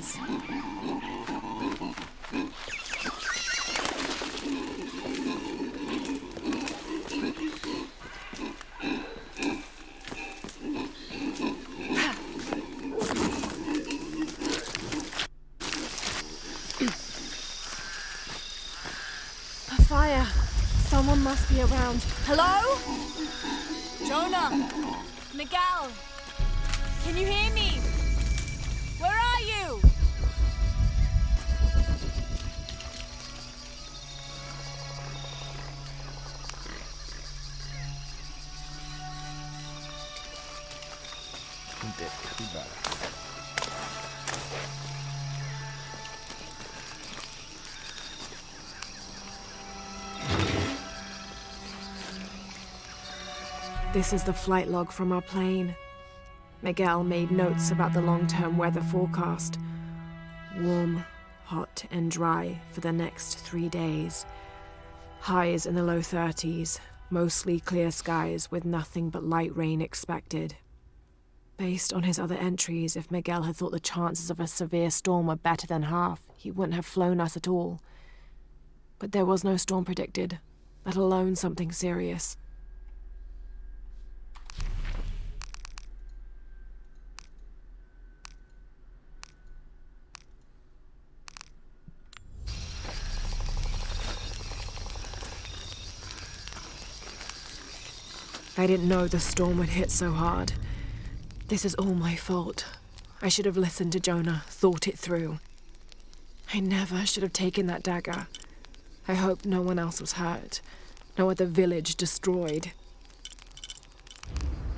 is. A fire. Someone must be around. Hello? Jonah? Miguel? Can you hear me? Where are you? This is the flight log from our plane. Miguel made notes about the long-term weather forecast. Warm, hot, and dry for the next 3 days. Highs in the low 30s, mostly clear skies with nothing but light rain expected. Based on his other entries, if Miguel had thought the chances of a severe storm were better than half, he wouldn't have flown us at all. But there was no storm predicted, let alone something serious. I didn't know the storm would hit so hard. This is all my fault. I should have listened to Jonah, thought it through. I never should have taken that dagger. I hope no one else was hurt. No other village destroyed.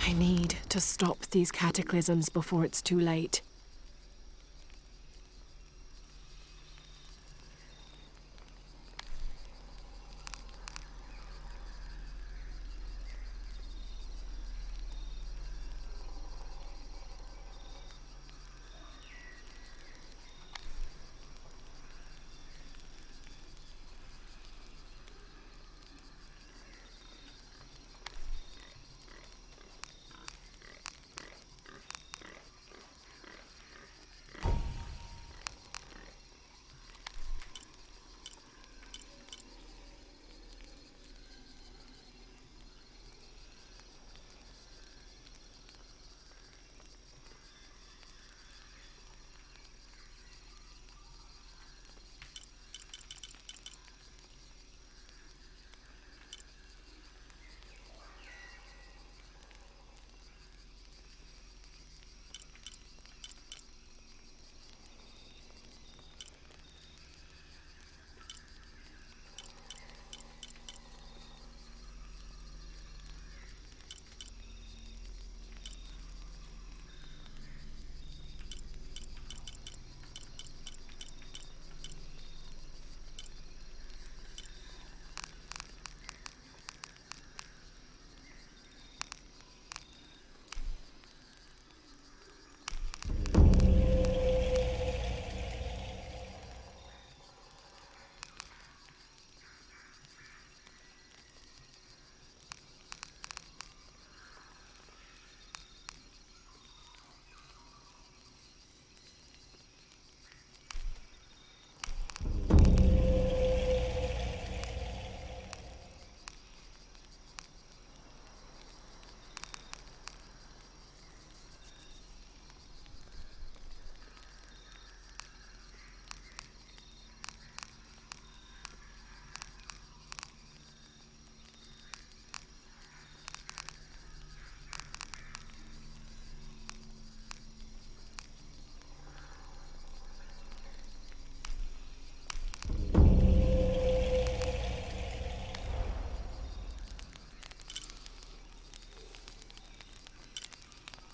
I need to stop these cataclysms before it's too late.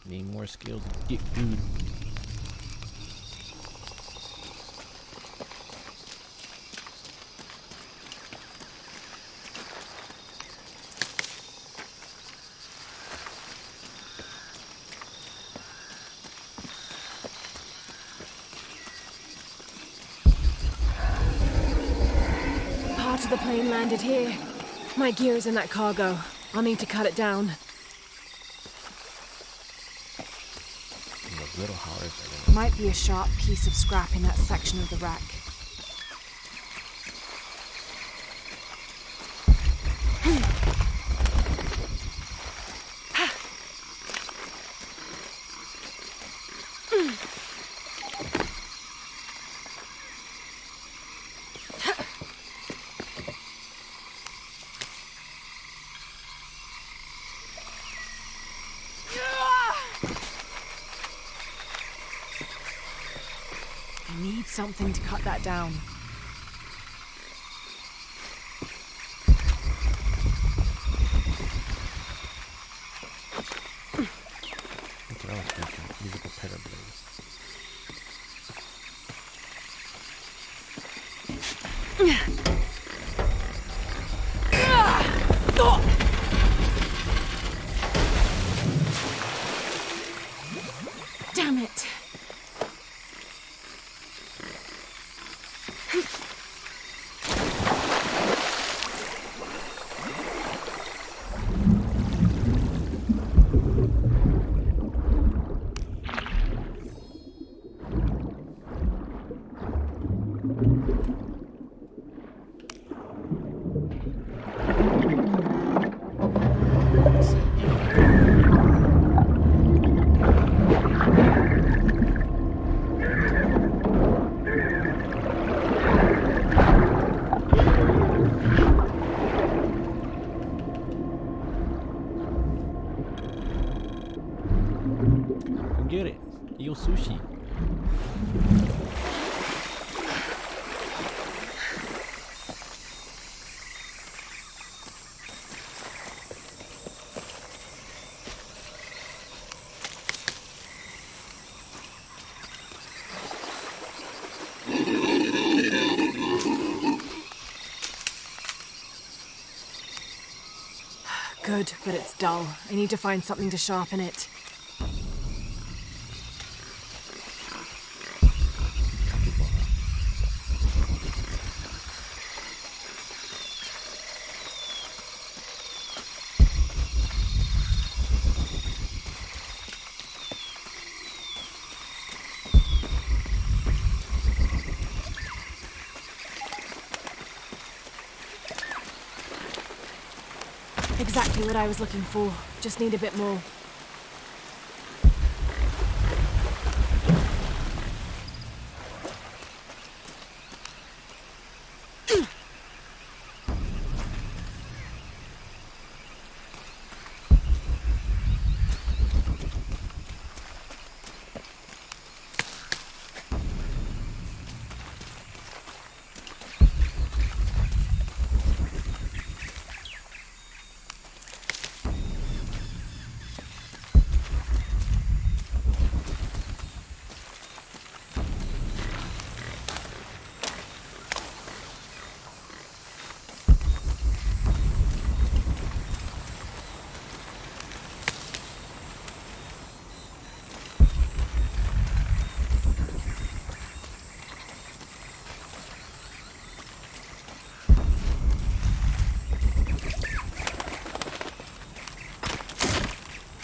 Need more skills to get food. Part of the plane landed here. My gear is in that cargo. I'll need to cut it down. Little hours. Might be a sharp piece of scrap in that section of the wreck. I need something to cut that down. That's what I was thinking. Musical pedal blade. Damn it! Come get it. Eel sushi. Good, but it's dull. I need to find something to sharpen it. Exactly what I was looking for. Just need a bit more.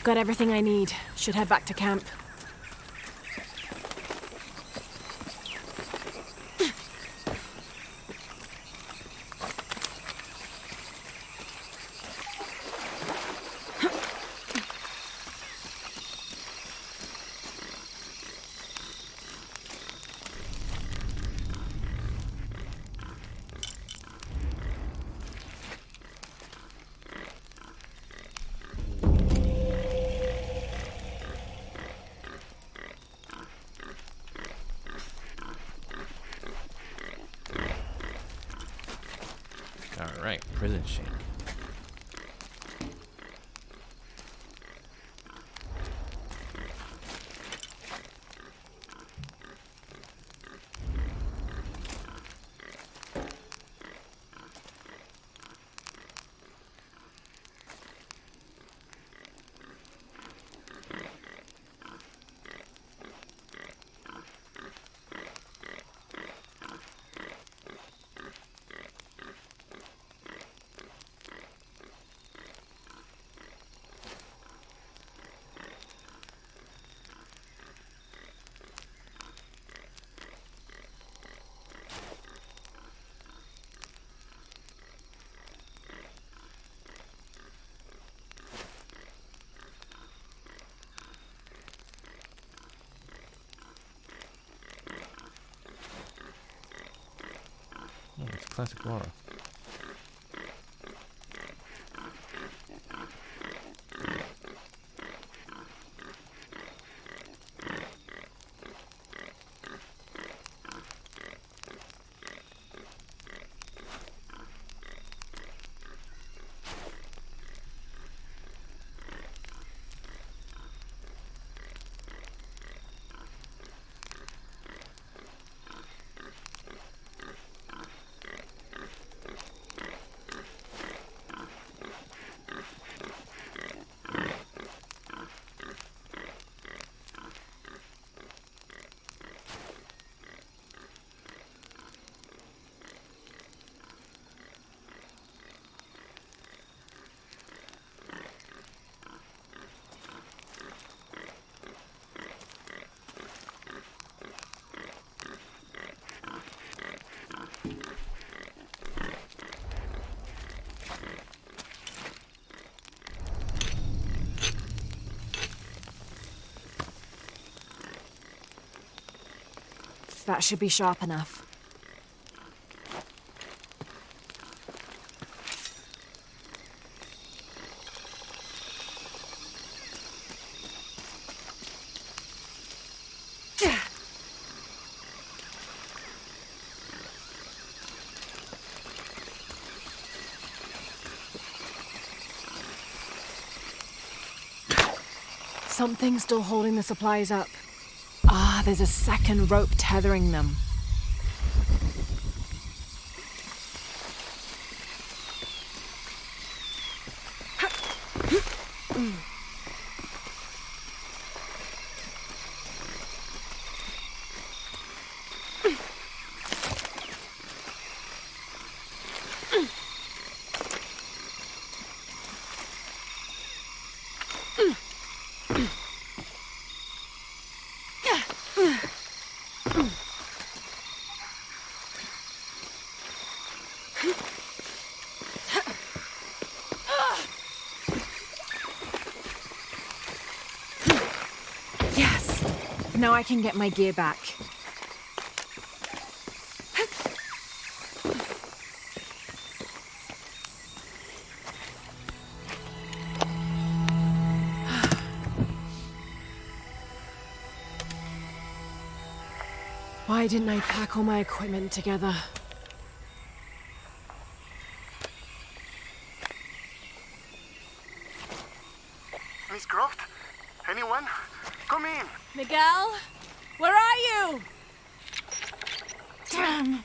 Got everything I need. Should head back to camp. Alright, prison shake. classic Laura. That should be sharp enough. Something's still holding the supplies up. Ah, there's a second rope tethering them. Yes! Now I can get my gear back. Why didn't I pack all my equipment together? Miss Croft? Anyone? Come in! Miguel? Where are you? Damn!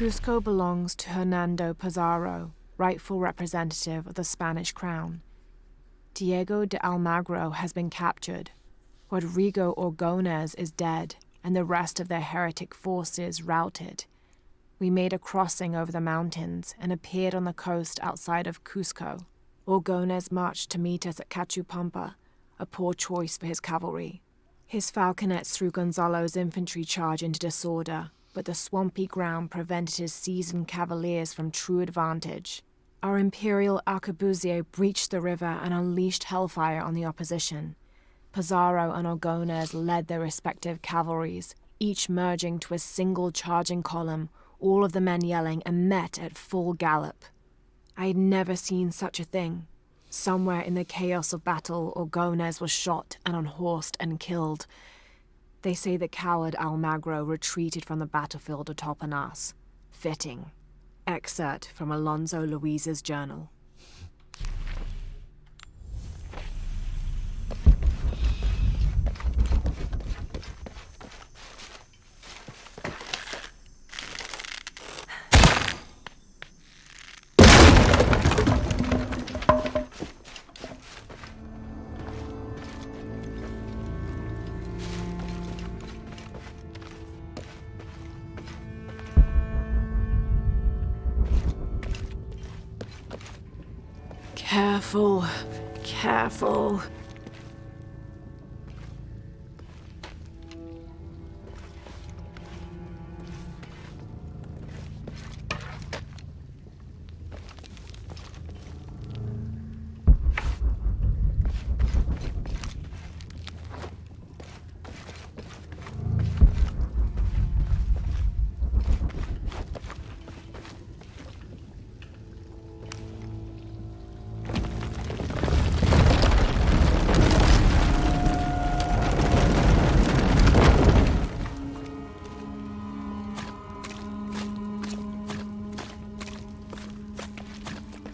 Cusco belongs to Hernando Pizarro, rightful representative of the Spanish crown. Diego de Almagro has been captured. Rodrigo Orgones is dead, and the rest of their heretic forces routed. We made a crossing over the mountains and appeared on the coast outside of Cusco. Orgones marched to meet us at Cachupampa, a poor choice for his cavalry. His falconets threw Gonzalo's infantry charge into disorder, but the swampy ground prevented his seasoned cavaliers from true advantage. Our imperial arquebusier breached the river and unleashed hellfire on the opposition. Pizarro and Orgones led their respective cavalries, each merging to a single charging column, all of the men yelling, and met at full gallop. I had never seen such a thing. Somewhere in the chaos of battle, Orgones was shot and unhorsed and killed. They say the coward Almagro retreated from the battlefield atop an ass. Fitting. Excerpt from Alonso Luiz's journal. Careful, careful.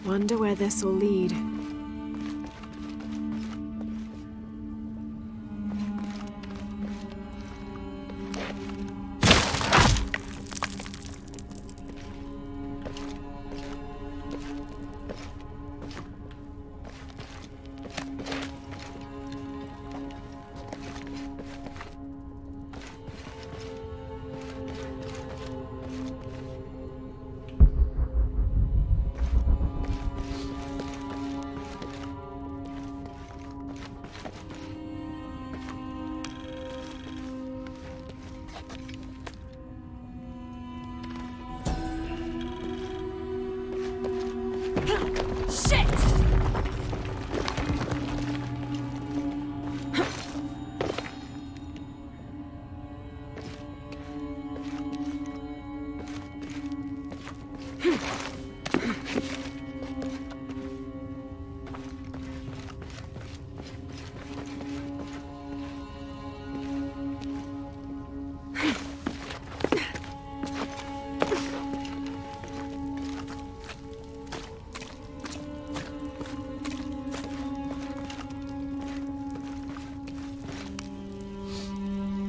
Wonder where this will lead.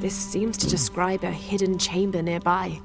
This seems to describe a hidden chamber nearby.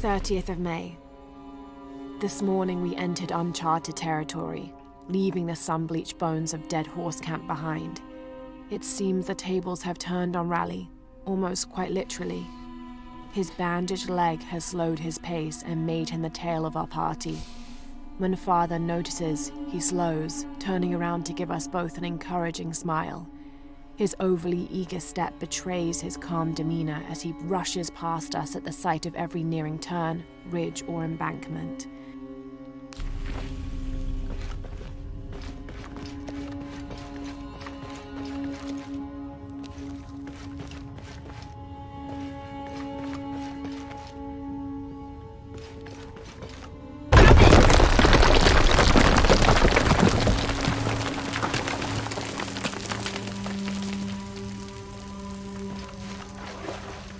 30th of May. This morning we entered uncharted territory, leaving the sun-bleached bones of Dead Horse Camp behind. It seems the tables have turned on Raleigh, almost quite literally. His bandaged leg has slowed his pace and made him the tail of our party. When Father notices, he slows, turning around to give us both an encouraging smile. His overly eager step betrays his calm demeanor as he rushes past us at the sight of every nearing turn, ridge, or embankment.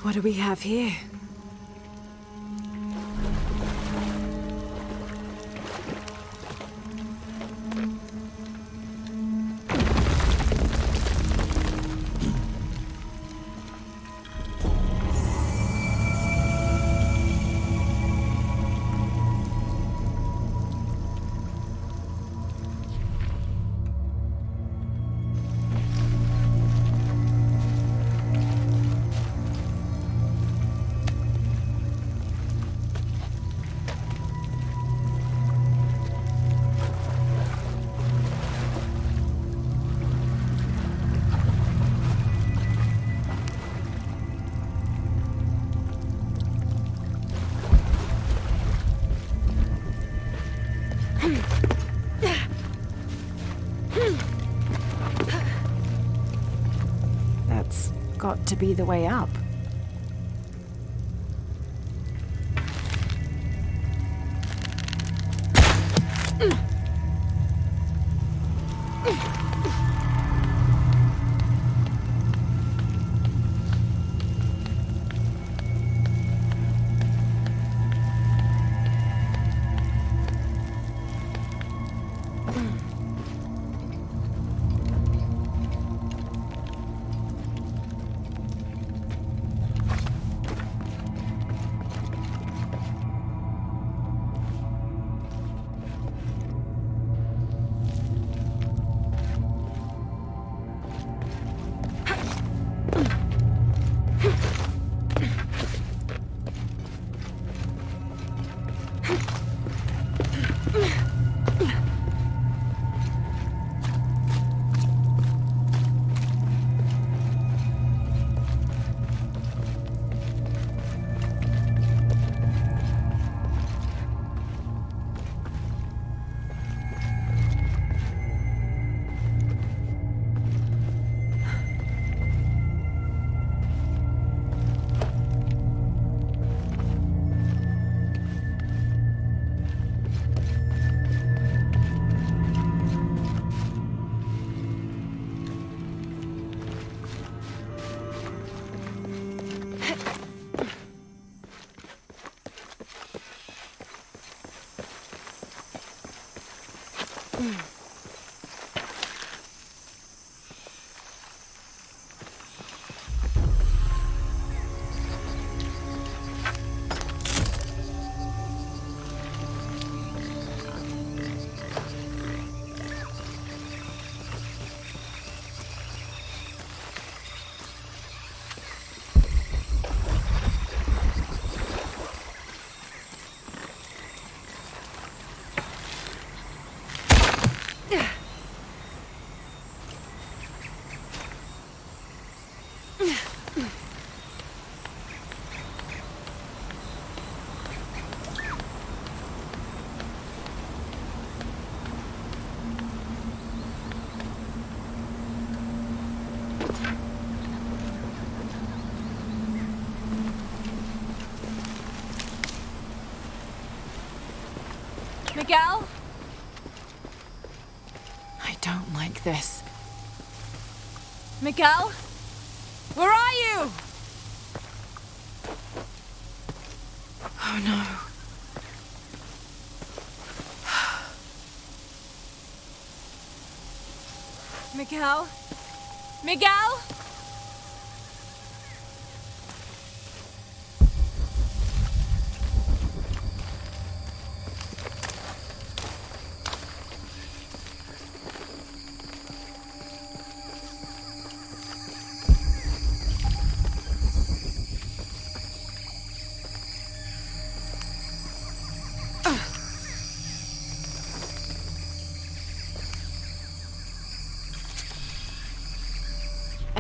What do we have here? That's got to be the way up. Miguel? I don't like this. Miguel? Where are you? Oh no. Miguel? Miguel?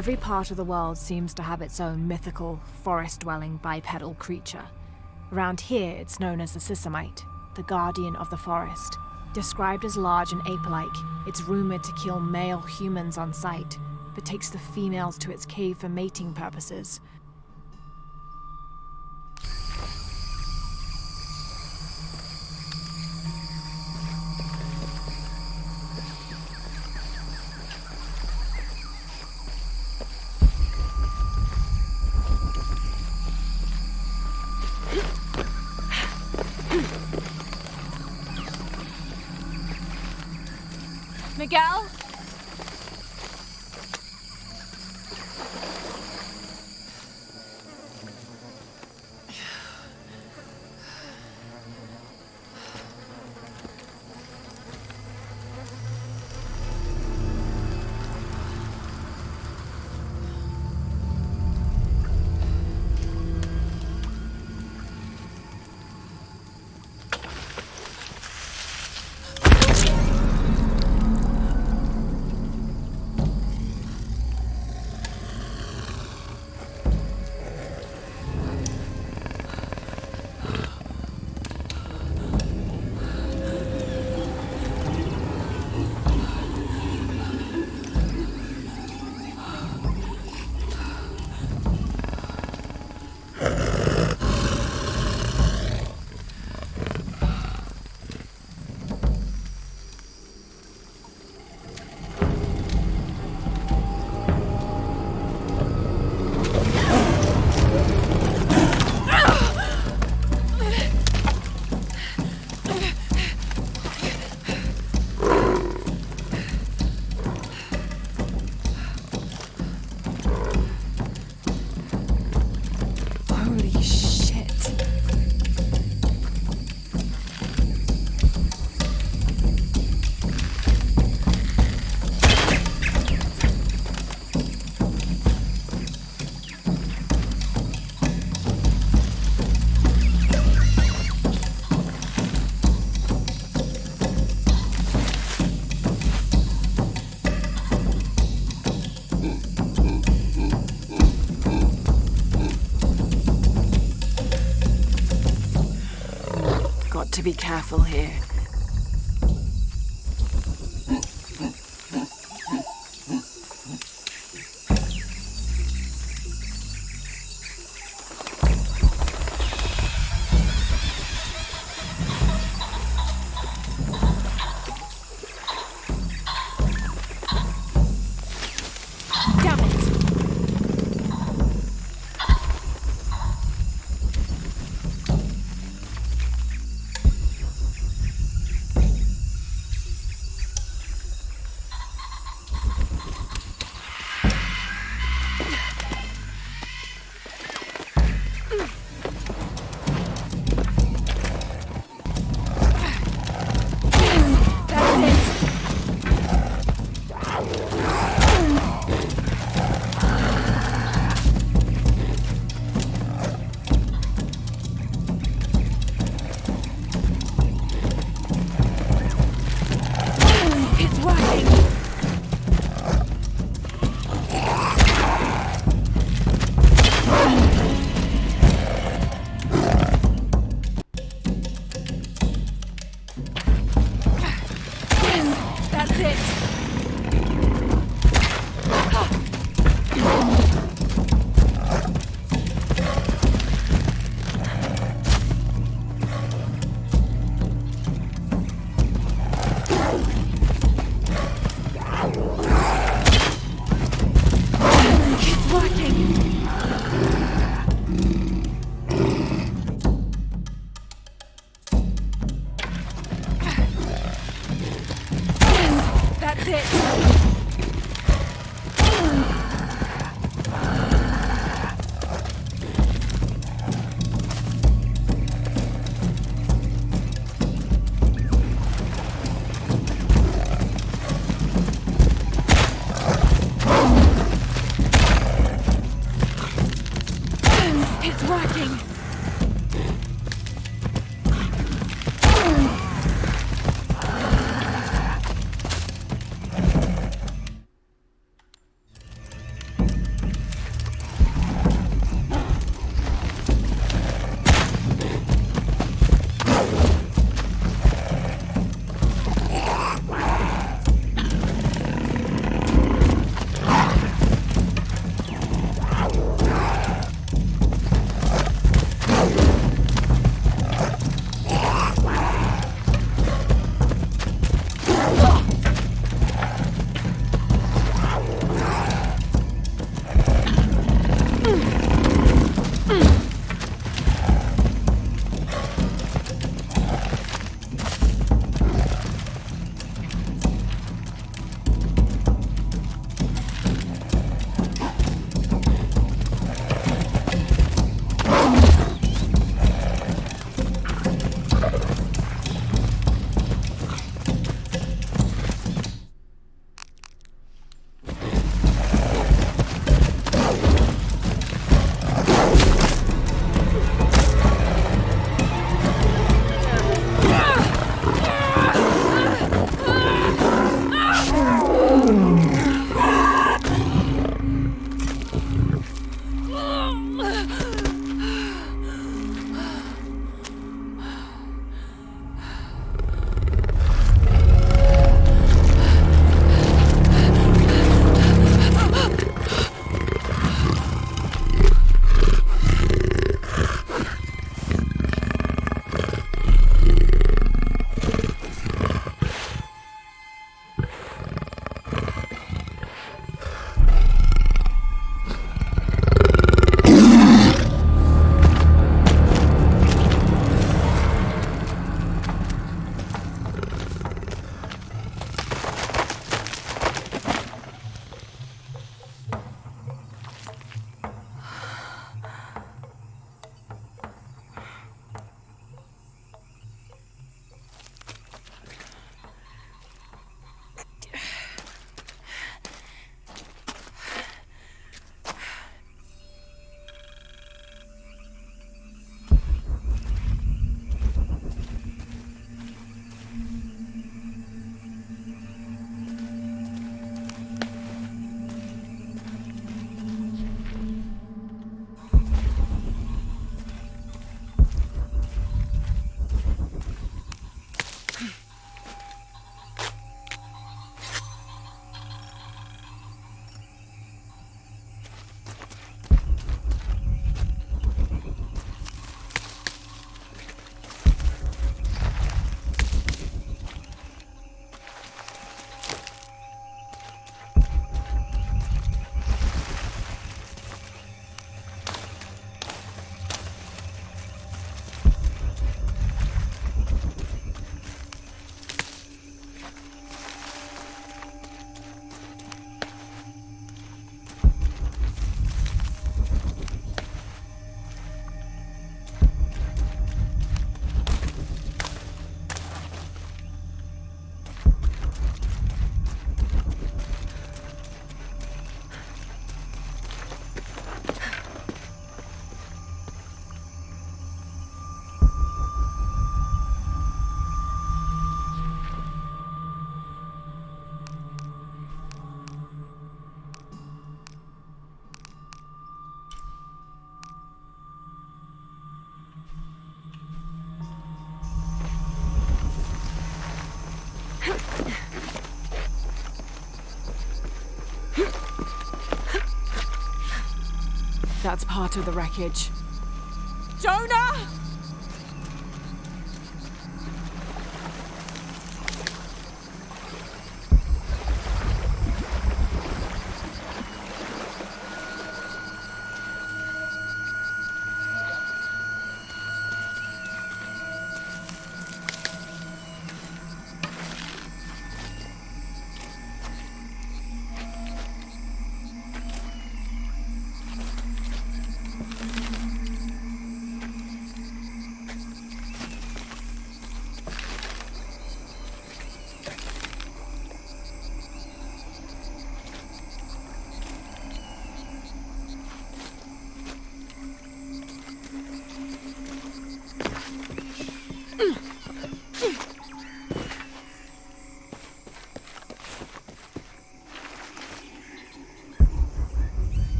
Every part of the world seems to have its own mythical, forest-dwelling bipedal creature. Around here, it's known as the Sisamite, the guardian of the forest. Described as large and ape-like, it's rumored to kill male humans on sight, but takes the females to its cave for mating purposes. Miguel? Holy shit. Got to be careful here. Damn it! That's it! It's working! That's it! It's working! That's part of the wreckage. Jonah!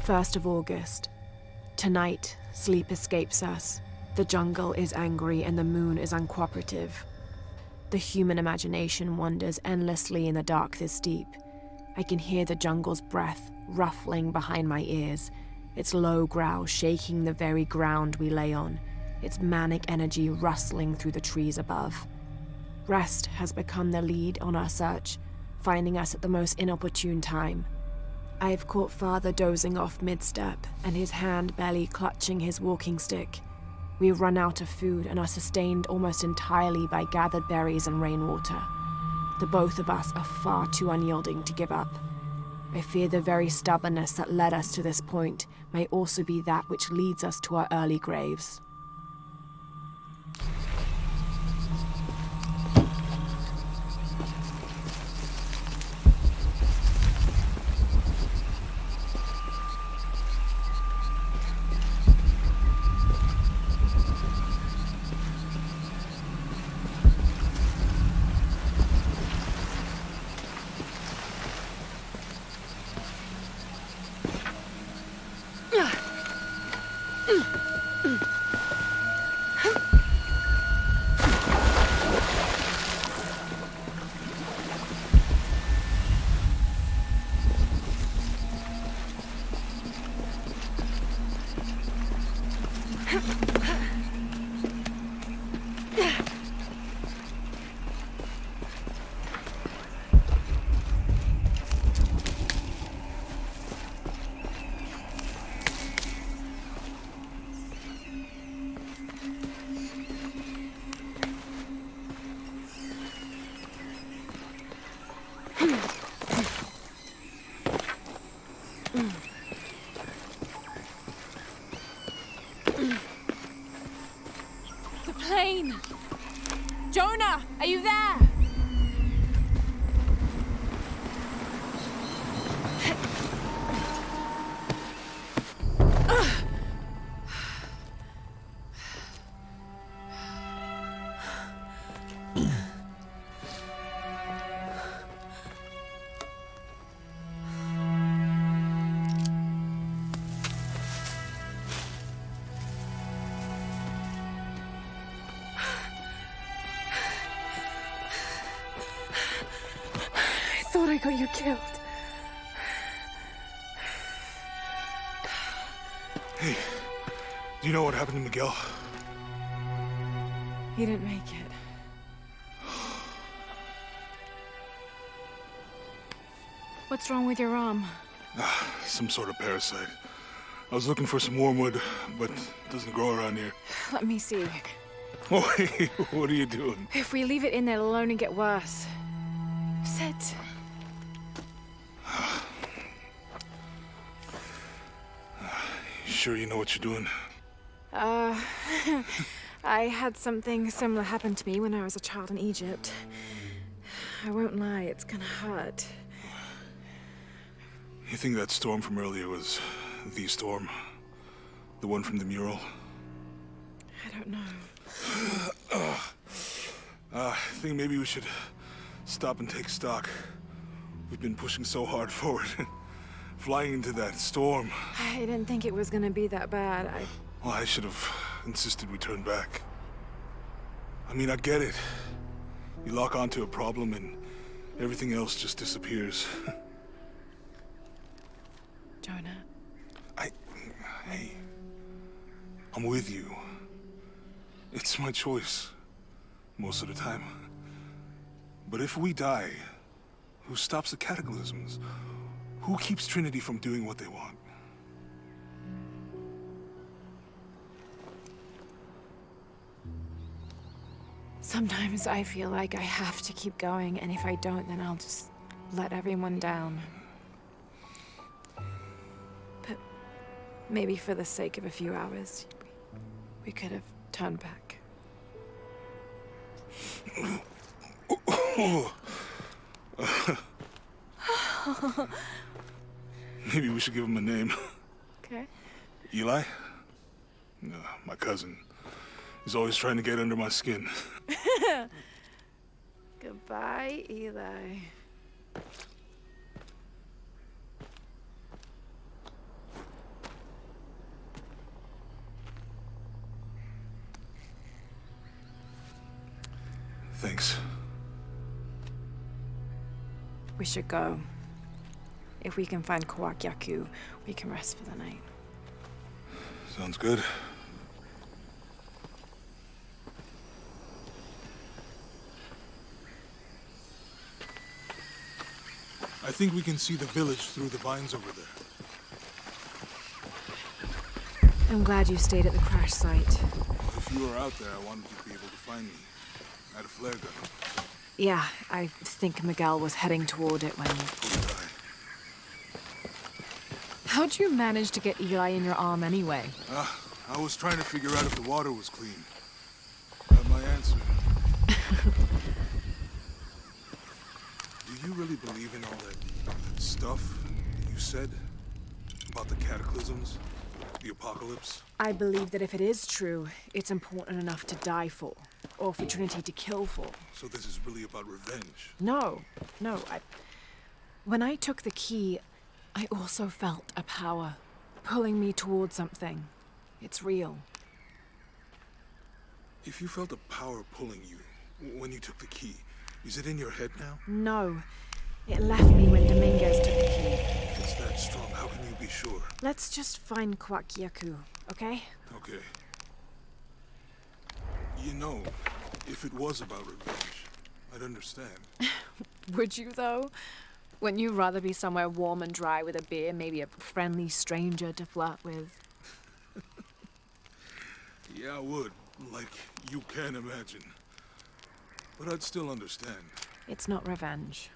First of August. Tonight, sleep escapes us. The jungle is angry and the moon is uncooperative. The human imagination wanders endlessly in the dark this deep. I can hear the jungle's breath ruffling behind my ears, its low growl shaking the very ground we lay on, its manic energy rustling through the trees above. Rest has become the lead on our search, finding us at the most inopportune time. I have caught Father dozing off mid-step, and his hand barely clutching his walking stick. We have run out of food and are sustained almost entirely by gathered berries and rainwater. The both of us are far too unyielding to give up. I fear the very stubbornness that led us to this point may also be that which leads us to our early graves. thought I got you killed. Hey, do you know what happened to Miguel? He didn't make it. What's wrong with your arm? Some sort of parasite. I was looking for some wormwood, but it doesn't grow around here. Let me see. Oh, hey, what are you doing? If we leave it in there, it'll only get worse. Sit. Sure you know what you're doing? I had something similar happen to me when I was a child in Egypt. I won't lie, it's gonna hurt. You think that storm from earlier was the storm? The one from the mural? I don't know. I think maybe we should stop and take stock. We've been pushing so hard forward. Flying into that storm. I didn't think it was gonna be that bad. Well, I should have insisted we turn back. I mean, I get it. You lock onto a problem and everything else just disappears. Jonah. Hey, I'm with you. It's my choice, most of the time. But if we die, who stops the cataclysms? Who keeps Trinity from doing what they want? Sometimes I feel like I have to keep going, and if I don't, then I'll just let everyone down. But maybe for the sake of a few hours, we could have turned back. Maybe we should give him a name. Okay. Eli? No, my cousin. He's always trying to get under my skin. Goodbye, Eli. Thanks. We should go. If we can find Kawak Yaku, we can rest for the night. Sounds good. I think we can see the village through the vines over there. I'm glad you stayed at the crash site. If you were out there, I wanted you to be able to find me. I had a flare gun. Yeah, I think Miguel was heading toward it when... How'd you manage to get Eli in your arm anyway? I was trying to figure out if the water was clean. Got my answer. Do you really believe in all that stuff you said? About the cataclysms? The apocalypse? I believe that if it is true, it's important enough to die for. Or for Trinity to kill for. So this is really about revenge? No. When I took the key, I also felt a power pulling me towards something. It's real. If you felt a power pulling you when you took the key, is it in your head now? No. It left me when Dominguez took the key. If it's that strong, how can you be sure? Let's just find Kawak Yaku, okay? Okay. You know, if it was about revenge, I'd understand. Would you, though? Wouldn't you rather be somewhere warm and dry with a beer, maybe a friendly stranger to flirt with? Yeah, I would. Like you can imagine. But I'd still understand. It's not revenge.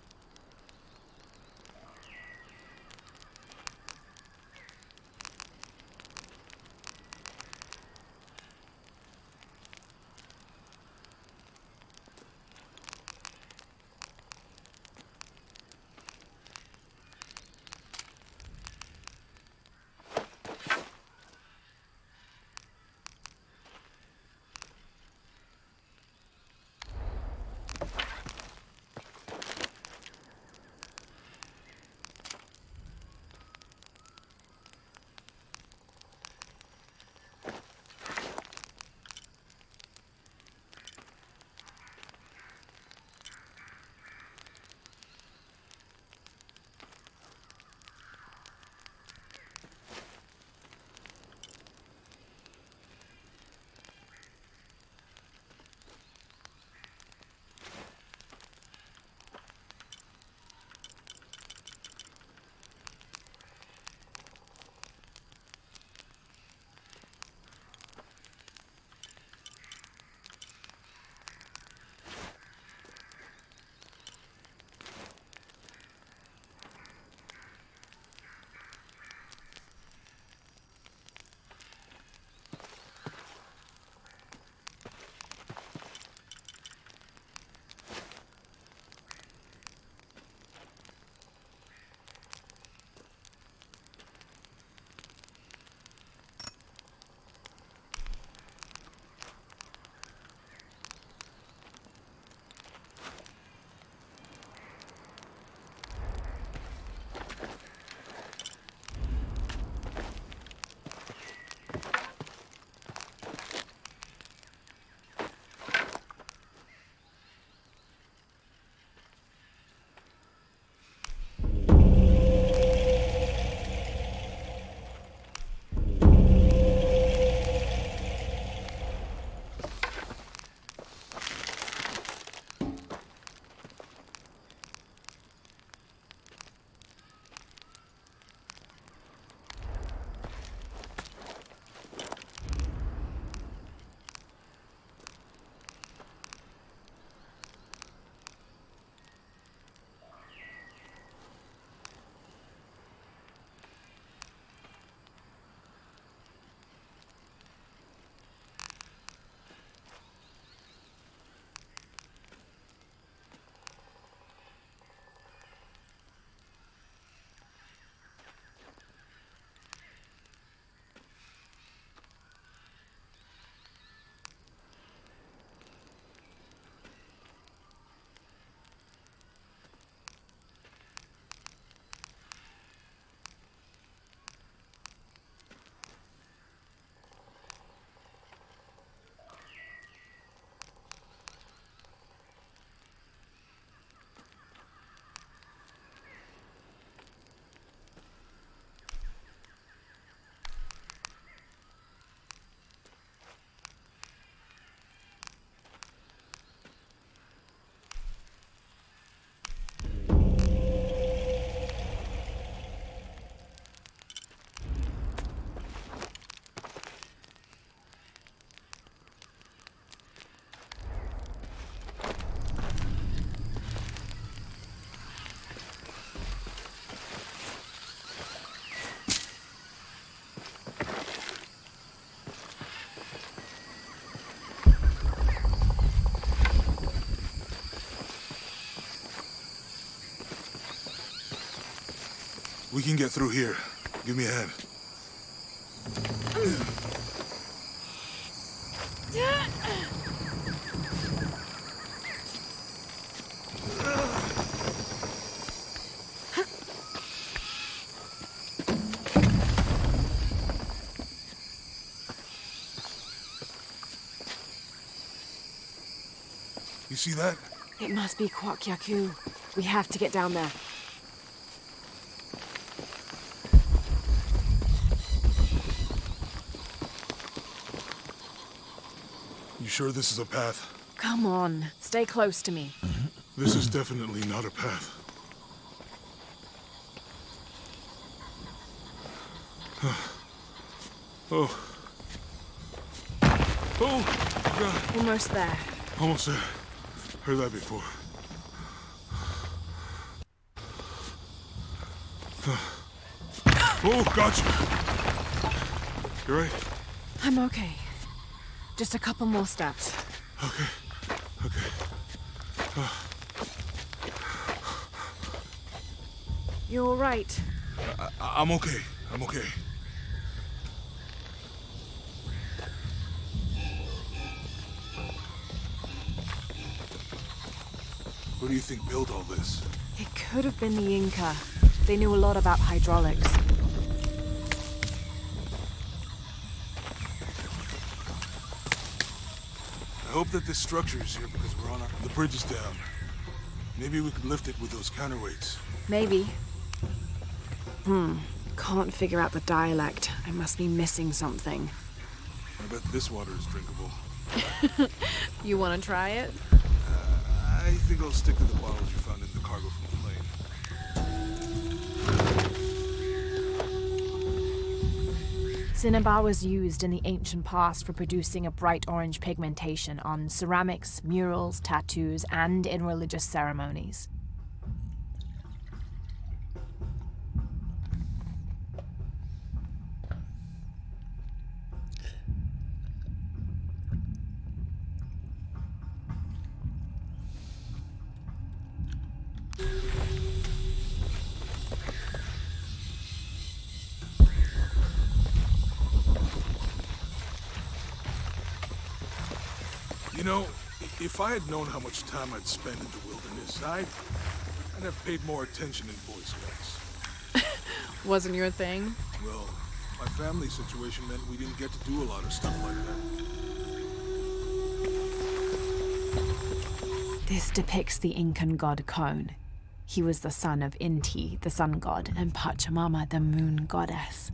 We can get through here. Give me a hand. You see that? It must be Kwak Yaku. We have to get down there. You sure this is a path? Come on, stay close to me. This is definitely not a path. Oh. Oh, God. Almost there. Almost there. Heard that before. Oh, gotcha. You right? I'm okay. Just a couple more steps. Okay. Okay. You're all right. I'm okay. I'm okay. What do you think built all this? It could have been the Inca. They knew a lot about hydraulics. I hope that this structure is here because we're on the bridge is down. Maybe we could lift it with those counterweights. Maybe. Can't figure out the dialect. I must be missing something. I bet this water is drinkable. You want to try it? I think I'll stick to the bottles you found in the cargo from the plane. Cinnabar was used in the ancient past for producing a bright orange pigmentation on ceramics, murals, tattoos, and in religious ceremonies. You know, if I had known how much time I'd spend in the wilderness, I'd have paid more attention in Boy Scouts. Wasn't your thing? Well, my family situation meant we didn't get to do a lot of stuff like that. This depicts the Incan god Kon. He was the son of Inti, the sun god, and Pachamama, the moon goddess.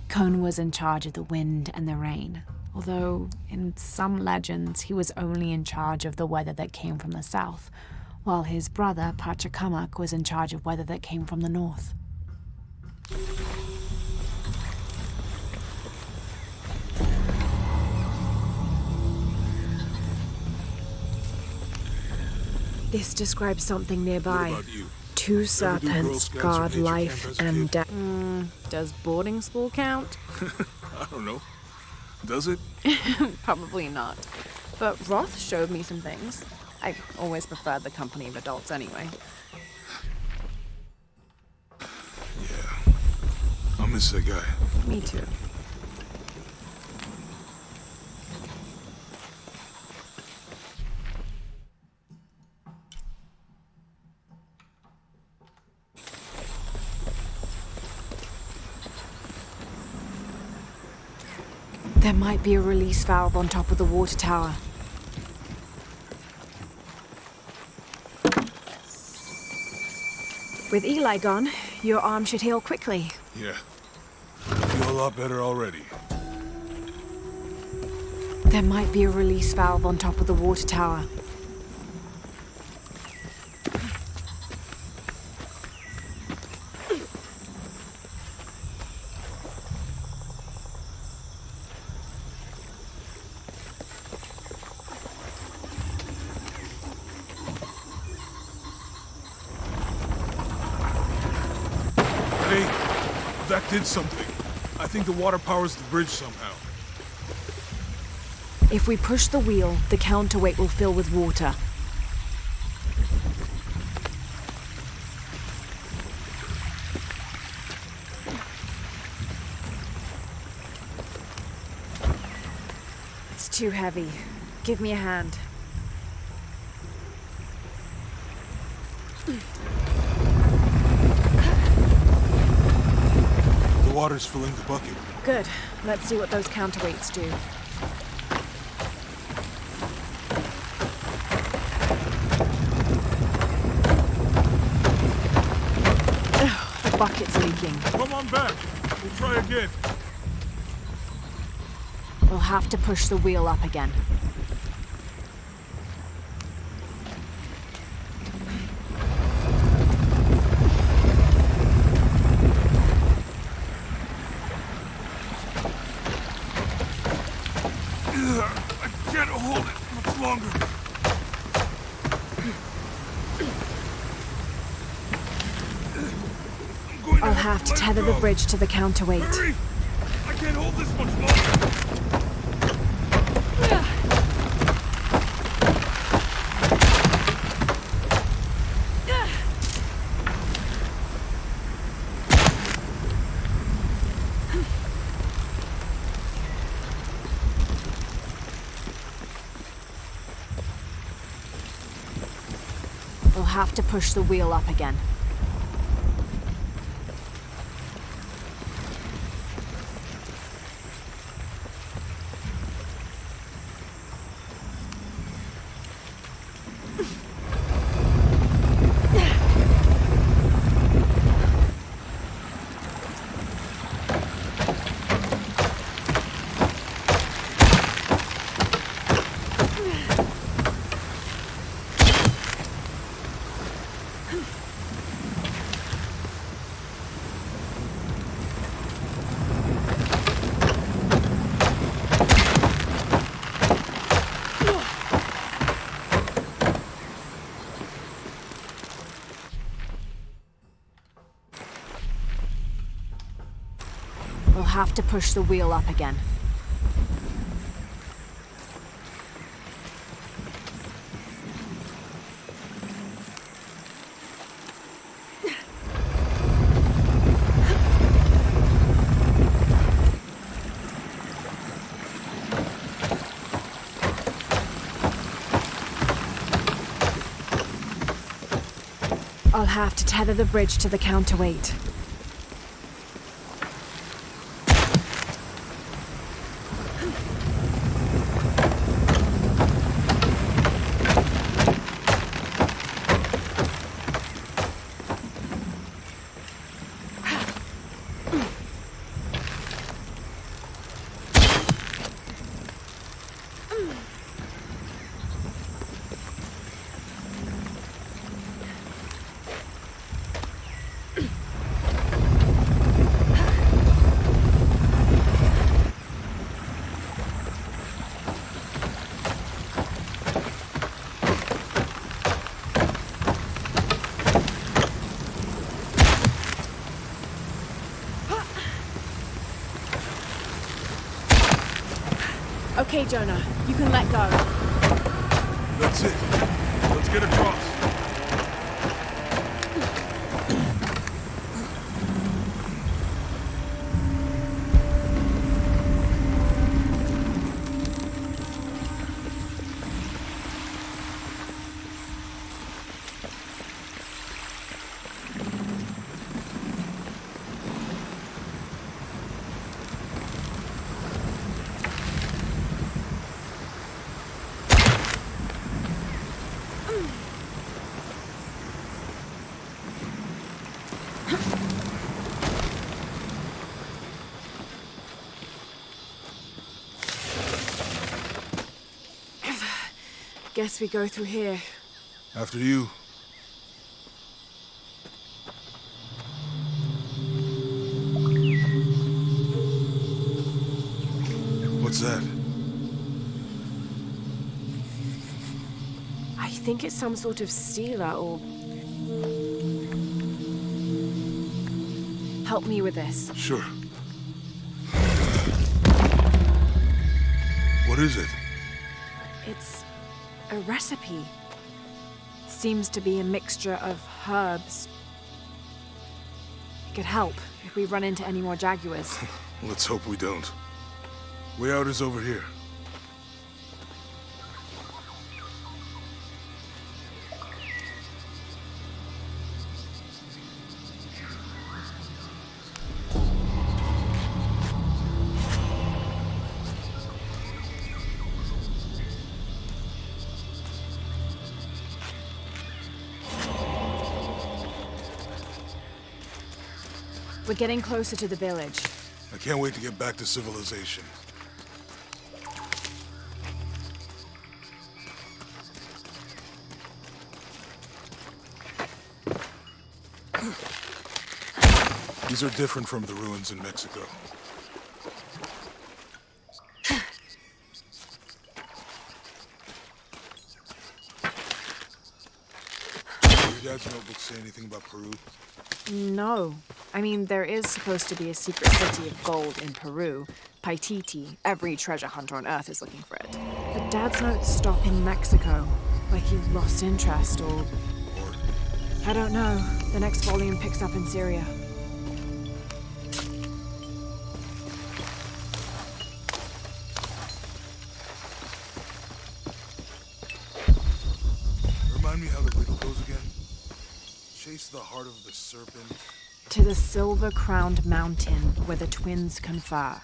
Kon was in charge of the wind and the rain, although in some legends he was only in charge of the weather that came from the south, while his brother Pachacamac was in charge of weather that came from the north. This describes something nearby. What about you? Two Girl serpents Scouts or guard nature life camp as a and kid? death. Does boarding school count? I don't know. Does it? Probably not. But Roth showed me some things. I always preferred the company of adults anyway. Yeah. I'll miss that guy. Me too. There might be a release valve on top of the water tower. With Eli gone, your arm should heal quickly. Yeah. I feel a lot better already. There might be a release valve on top of the water tower. Hey, that did something. I think the water powers the bridge somehow. If we push the wheel, the counterweight will fill with water. too heavy. Give me a hand. The water's filling the bucket. Good. Let's see what those counterweights do. Ugh, the bucket's leaking. Come on back. We'll try again. We'll have to push the wheel up again. I can't hold it much longer. I'm going I'll have to let tether go. the bridge to the counterweight. Hurry! I can't hold this much longer. We'll have to push the wheel up again. We'll have to push the wheel up again. I'll have to tether the bridge to the counterweight. Okay, Jonah, you can let go. That's it. Let's get across. Guess we go through here. After you. What's that? I think it's some sort of sealer or... Help me with this. Sure. What is it? It's a recipe. Seems to be a mixture of herbs. It could help if we run into any more jaguars. Let's hope we don't. Way out is over here. We're getting closer to the village. I can't wait to get back to civilization. These are different from the ruins in Mexico. Your dad's notebook say anything about Peru? No. I mean, there is supposed to be a secret city of gold in Peru, Paititi. Every treasure hunter on Earth is looking for it. But Dad's notes stop in Mexico. Like he lost interest or... I don't know. The next volume picks up in Syria. Remind me how the riddle goes again? Chase the heart of the serpent. To the silver-crowned mountain where the twins confer.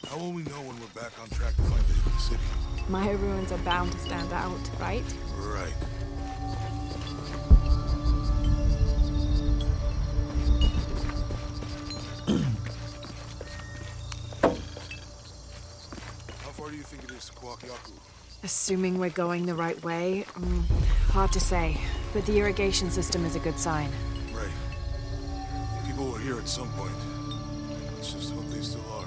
How will we know when we're back on track to find the hidden city? My ruins are bound to stand out, right? Right. How far do you think it is to Kuakyaku? Assuming we're going the right way, hard to say. But the irrigation system is a good sign. Right. People were here at some point. Let's just hope they still are.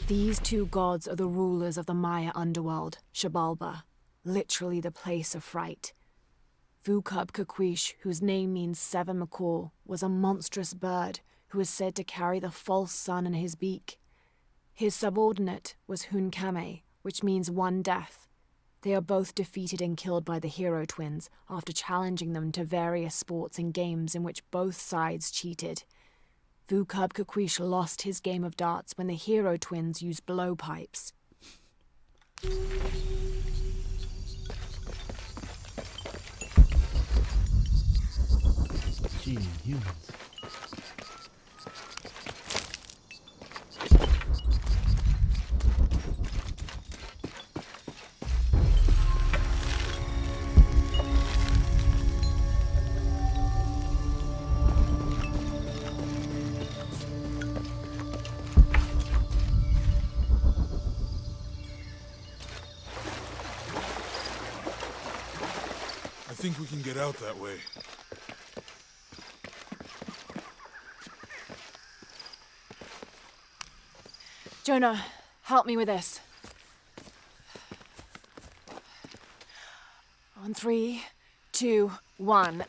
These two gods are the rulers of the Maya underworld, Xibalba, literally the place of fright. Vukub Kakwish, whose name means seven macaw, was a monstrous bird who is said to carry the false sun in his beak. His subordinate was Hunkame, which means one death. They are both defeated and killed by the hero twins after challenging them to various sports and games in which both sides cheated. Vukub Kakwish lost his game of darts when the hero twins used blowpipes. Gee, humans. I think we can get out that way. Jonah, help me with this. On 3, 2, 1.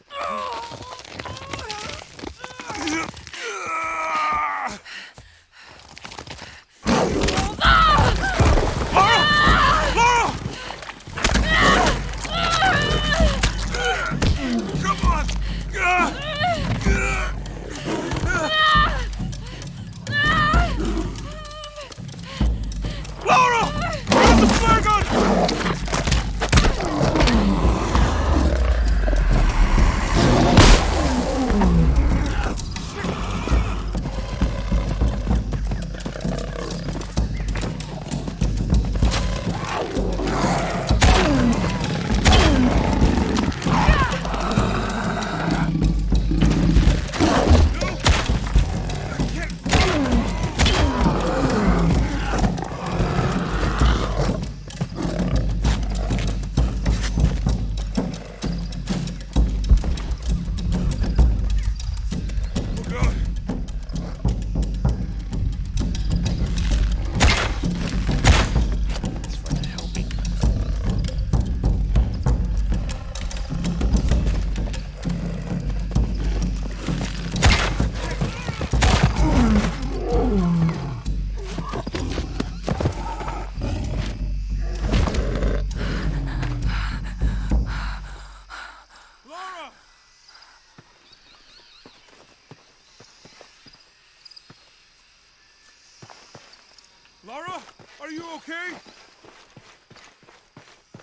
Lara, are you okay?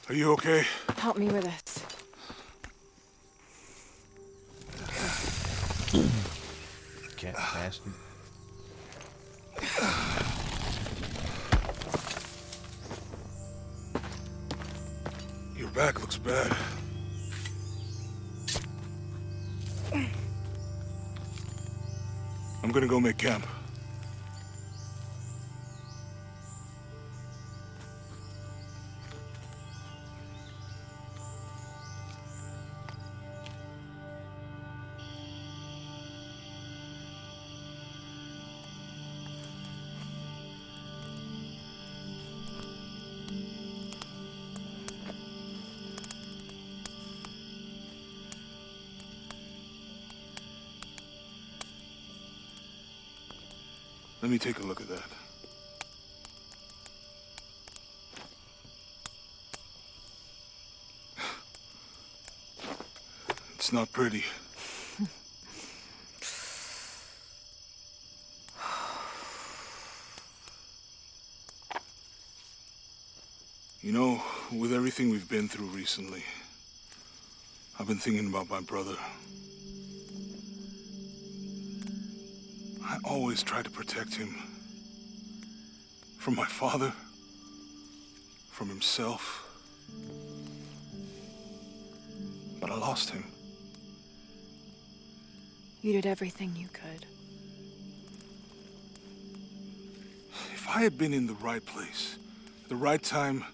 Are you okay? Help me with it. Cat bastard. Your back looks bad. I'm gonna go make camp. Let me take a look at that. It's not pretty. You know, with everything we've been through recently, I've been thinking about my brother. I always tried to protect him. From my father. From himself. But I lost him. You did everything you could. If I had been in the right place, at the right time,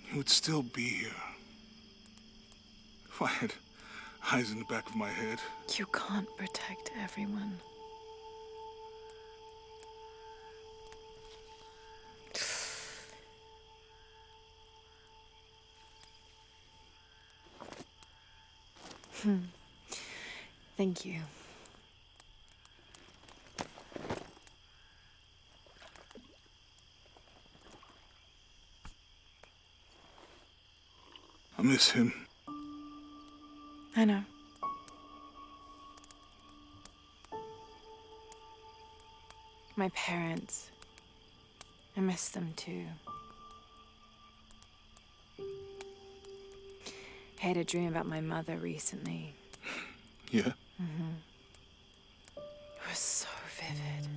he would still be here. If I had eyes in the back of my head. You can't protect everyone. Thank you. I miss him. I know. My parents. I miss them too. I had a dream about my mother recently. Yeah? It was so vivid.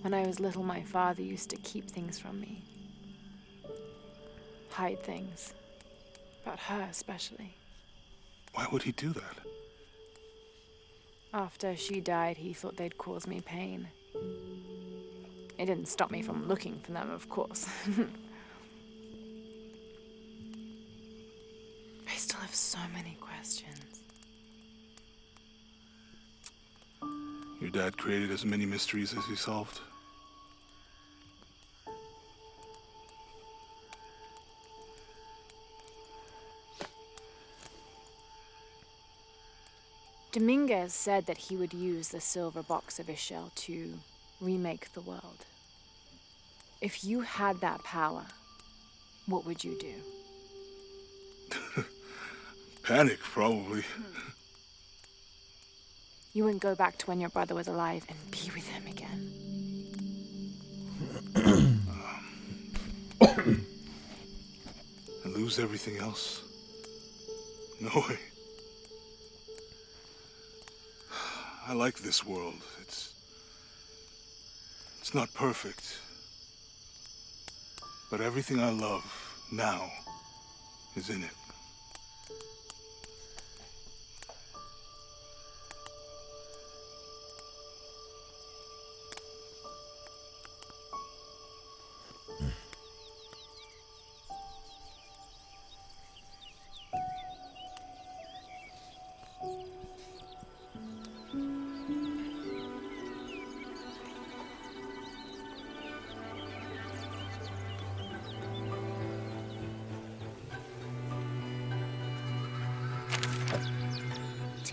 When I was little, my father used to keep things from me. Hide things. About her, especially. Why would he do that? After she died, he thought they'd cause me pain. It didn't stop me from looking for them, of course. I still have so many questions. Your dad created as many mysteries as he solved. Dominguez said that he would use the silver box of Ishel to remake the world. If you had that power, what would you do? Panic, probably. You wouldn't go back to when your brother was alive and be with him again. And lose everything else? No way. I like this world. It's not perfect. But everything I love now is in it.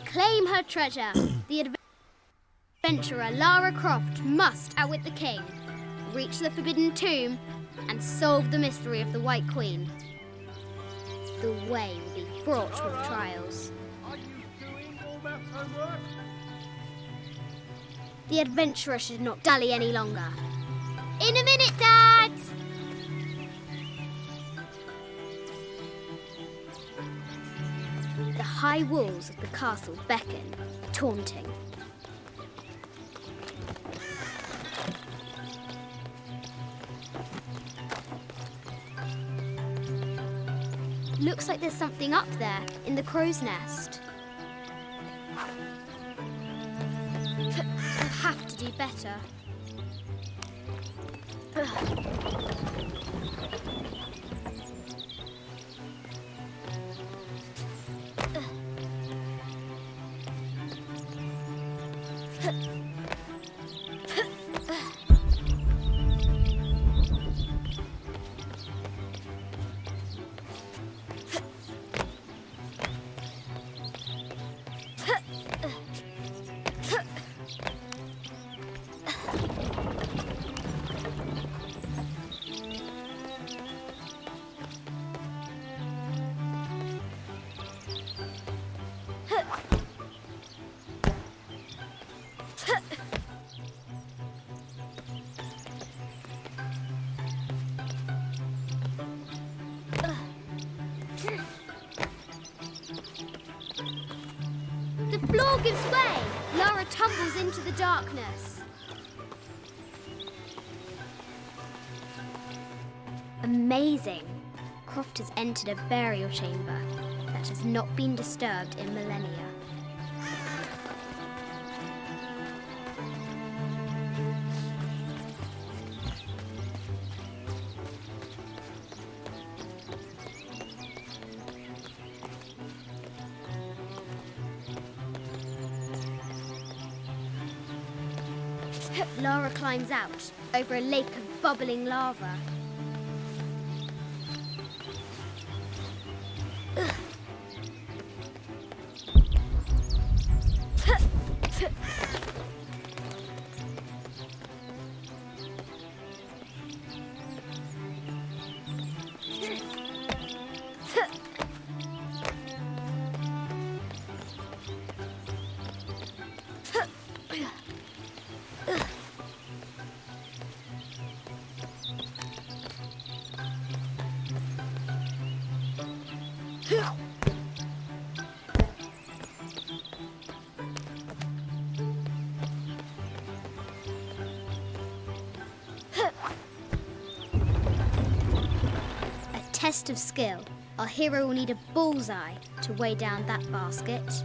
Claim her treasure. The adventurer Lara Croft must outwit the king, reach the forbidden tomb, and solve the mystery of the White Queen. The way will be fraught with trials. Are you doing all that homework? The adventurer should not dally any longer. In a minute, Dad! The high walls of the castle beckon, taunting. Looks like there's something up there in the crow's nest. I'll have to do better. The floor gives way. Lara tumbles into the darkness. Amazing. Croft has entered a burial chamber that has not been disturbed in millennia. Lara climbs out over a lake of bubbling lava. Test of skill. Our hero will need a bullseye to weigh down that basket.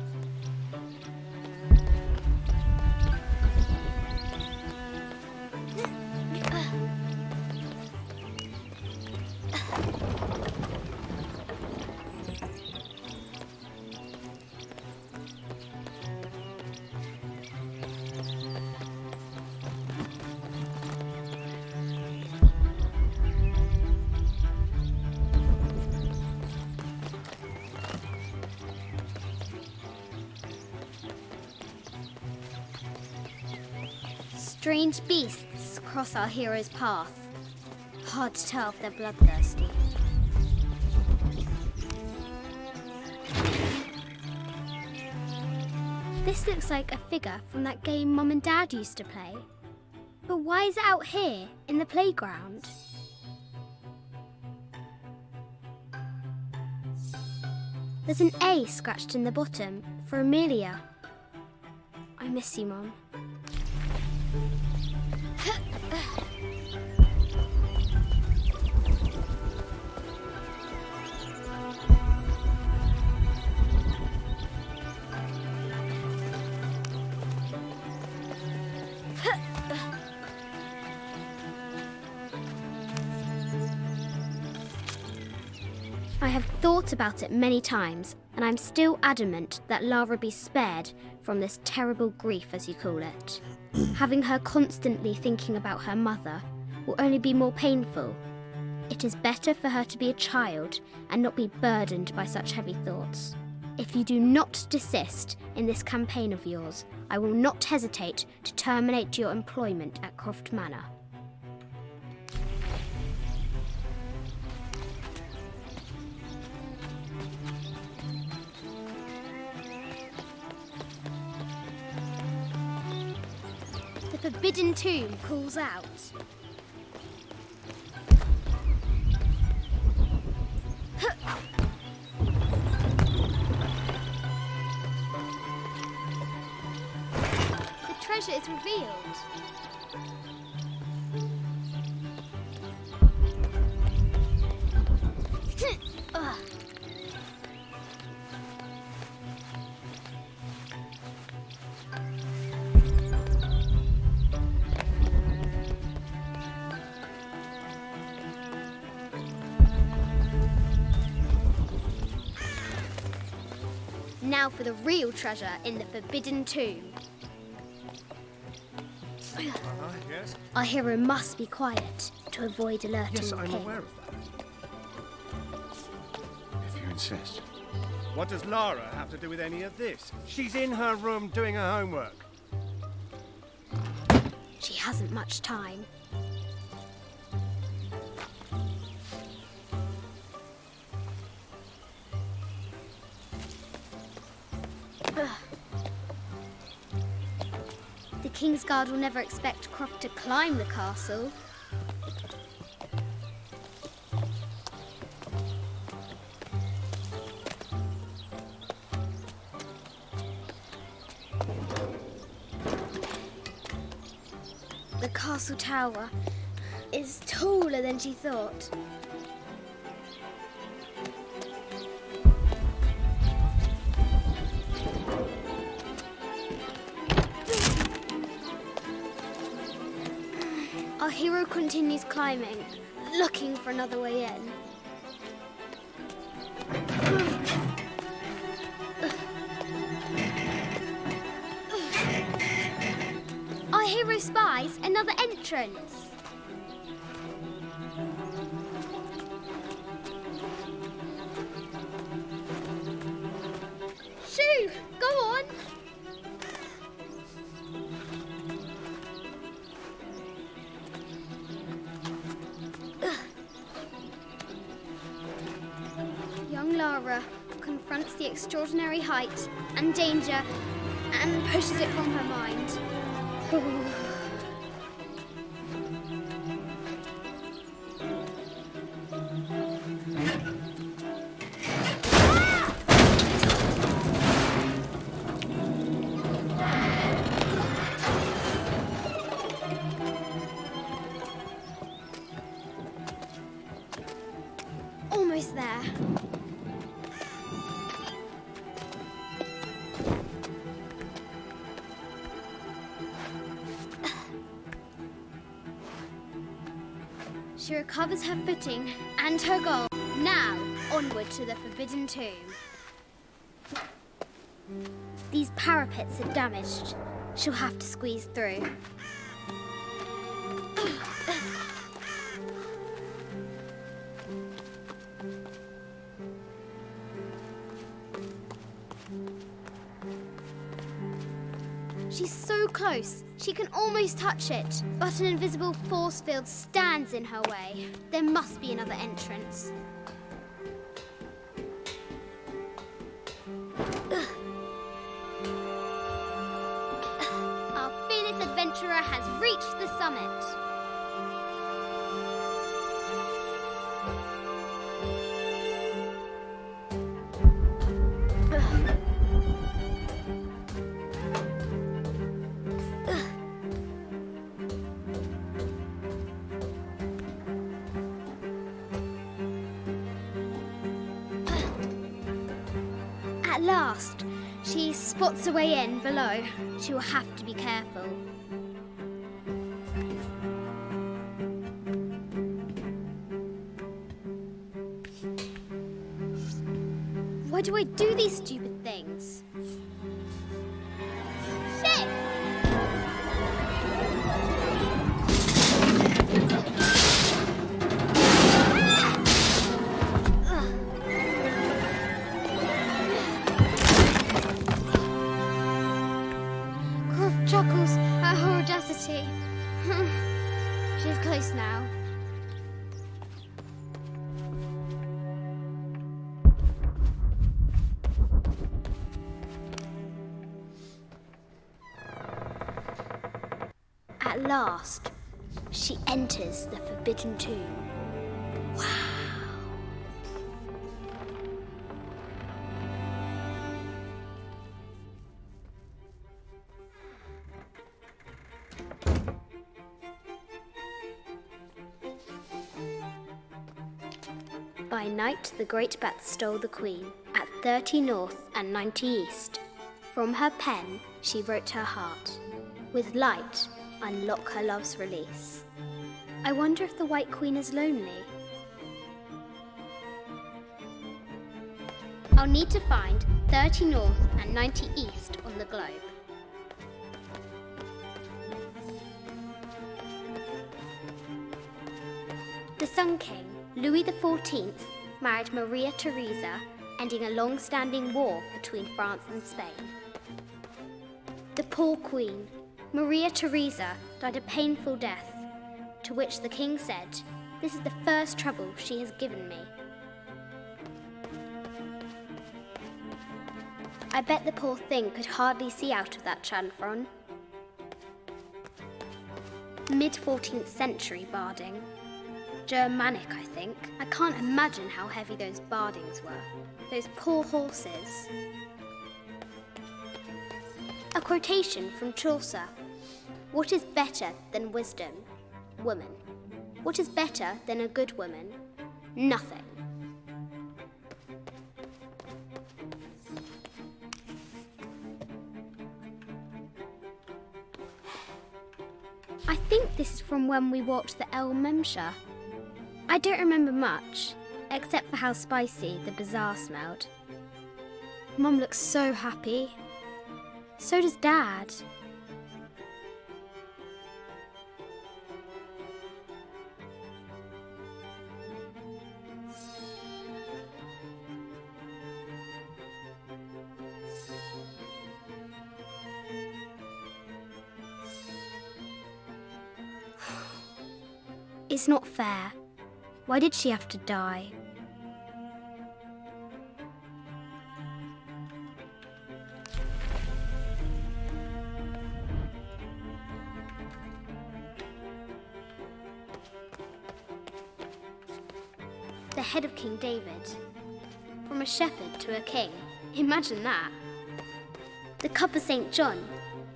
Strange beasts cross our hero's path. Hard to tell if they're bloodthirsty. This looks like a figure from that game Mum and Dad used to play. But why is it out here, in the playground? There's an A scratched in the bottom for Amelia. I miss you, Mum. I have thought about it many times, and I'm still adamant that Lara be spared from this terrible grief, as you call it. Having her constantly thinking about her mother will only be more painful. It is better for her to be a child and not be burdened by such heavy thoughts. If you do not desist in this campaign of yours, I will not hesitate to terminate your employment at Croft Manor. The Forbidden Tomb calls out. The treasure is revealed. Ugh. Now for the real treasure in the Forbidden Tomb. Yes? Our hero must be quiet to avoid alerting Yes, the I'm king. aware of that. If you insist. What does Lara have to do with any of this? She's in her room doing her homework. She hasn't much time. The Kingsguard will never expect Croft to climb the castle. The castle tower is taller than she thought. Our hero continues climbing, looking for another way in. Our hero spies another entrance. Shoo! Go on! Young Lara confronts the extraordinary height and danger and pushes it from her mind. She recovers her footing and her goal. Now, onward to the Forbidden Tomb. These parapets are damaged. She'll have to squeeze through. She's so close. She can almost touch it. But an invisible force field stands in her way. There must be another entrance. Our fearless adventurer has reached the summit. At last, she spots a way in below. She will have to be careful. Why do I do these stupid things? Shit! Croft chuckles at her audacity. She's close now. At last, she enters the Forbidden Tomb. Wow. By night, the great bat stole the queen at 30 north and 90 east. From her pen, she wrote her heart. With light, unlock her love's release. I wonder if the White Queen is lonely. I'll need to find 30 north and 90 east on the globe. The Sun King, Louis XIV, married Maria Theresa, ending a long-standing war between France and Spain. The poor Queen, Maria Theresa, died a painful death, to which the king said, "This is the first trouble she has given me." I bet the poor thing could hardly see out of that chanfron. Mid-14th century barding. Germanic, I think. I can't imagine how heavy those bardings were. Those poor horses. A quotation from Chaucer. What is better than wisdom? Woman. What is better than a good woman? Nothing. I think this is from when we walked the El Memsha. I don't remember much, except for how spicy the bazaar smelled. Mum looks so happy. So does Dad. It's not fair. Why did she have to die? The head of King David. From a shepherd to a king. Imagine that. The cup of St. John.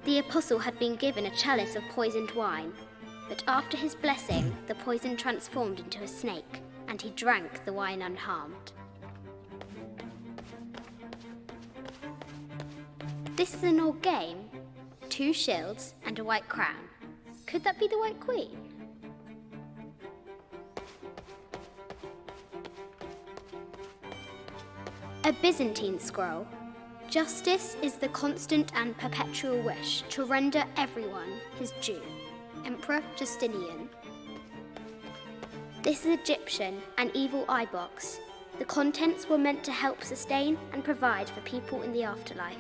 The apostle had been given a chalice of poisoned wine. But after his blessing, the poison transformed into a snake, and he drank the wine unharmed. This is an old game. 2 shields and a white crown. Could that be the White Queen? A Byzantine scroll. Justice is the constant and perpetual wish to render everyone his due. Emperor Justinian. This is Egyptian, an evil eye box. The contents were meant to help sustain and provide for people in the afterlife.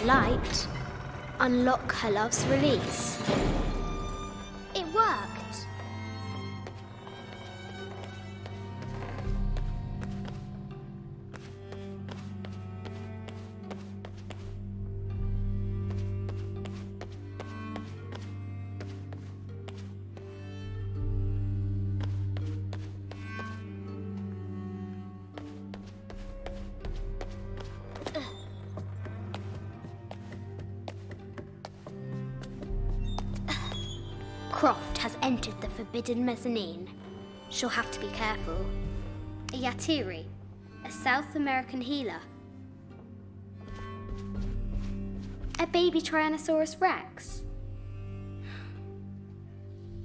Light, unlock her love's release. It worked. Croft has entered the forbidden mezzanine. She'll have to be careful. A Yatiri, a South American healer. A baby Tyrannosaurus Rex.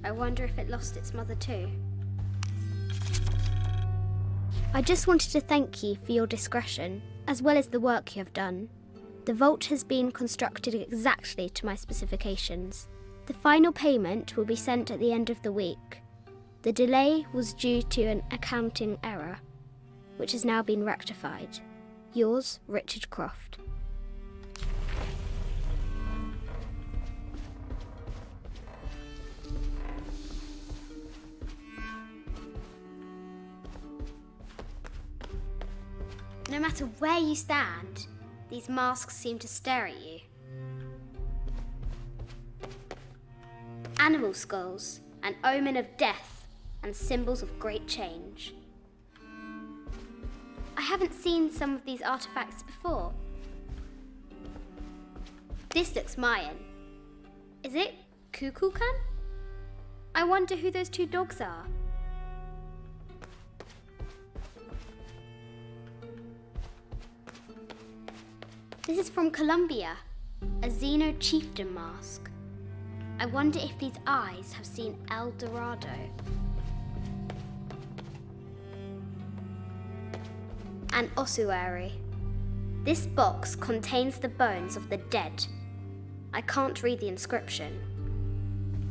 I wonder if it lost its mother too. I just wanted to thank you for your discretion, as well as the work you have done. The vault has been constructed exactly to my specifications. The final payment will be sent at the end of the week. The delay was due to an accounting error, which has now been rectified. Yours, Richard Croft. No matter where you stand, these masks seem to stare at you. Animal skulls, an omen of death and symbols of great change. I haven't seen some of these artifacts before. This looks Mayan. Is it Kukulkan? I wonder who those 2 dogs are. This is from Colombia, a Xeno chieftain mask. I wonder if these eyes have seen El Dorado. An ossuary. This box contains the bones of the dead. I can't read the inscription.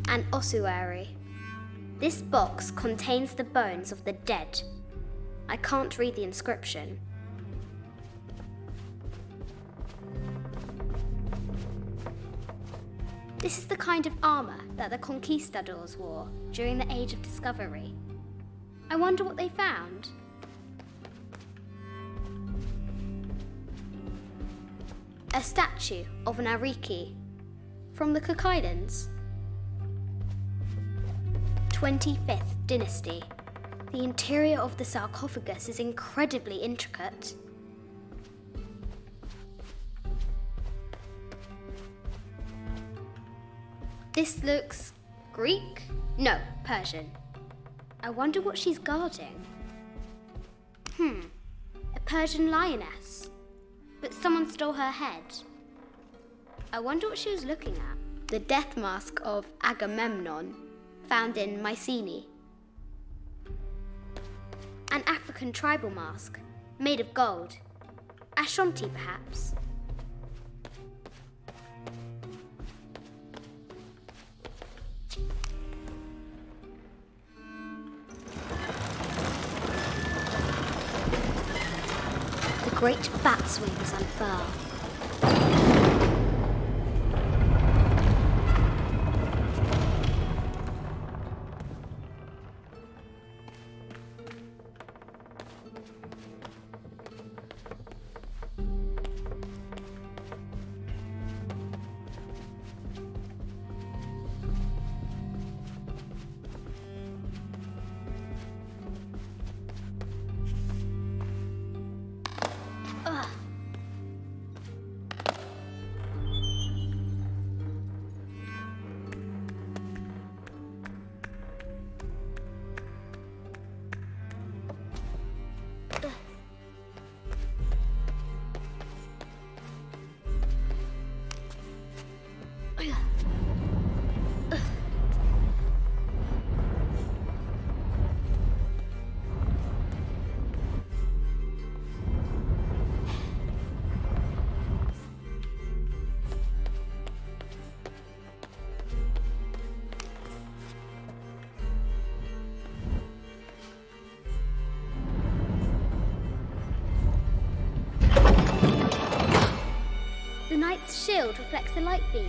An ossuary. This box contains the bones of the dead. I can't read the inscription. This is the kind of armour that the conquistadors wore during the Age of Discovery. I wonder what they found. A statue of an Ariki from the Cook Islands. 25th Dynasty. The interior of the sarcophagus is incredibly intricate. This looks Greek? No, Persian. I wonder what she's guarding. A Persian lioness. But someone stole her head. I wonder what she was looking at. The death mask of Agamemnon, found in Mycenae. An African tribal mask, made of gold. Ashanti, perhaps. The great bat's wings unfurl. The knight's shield reflects the light beam.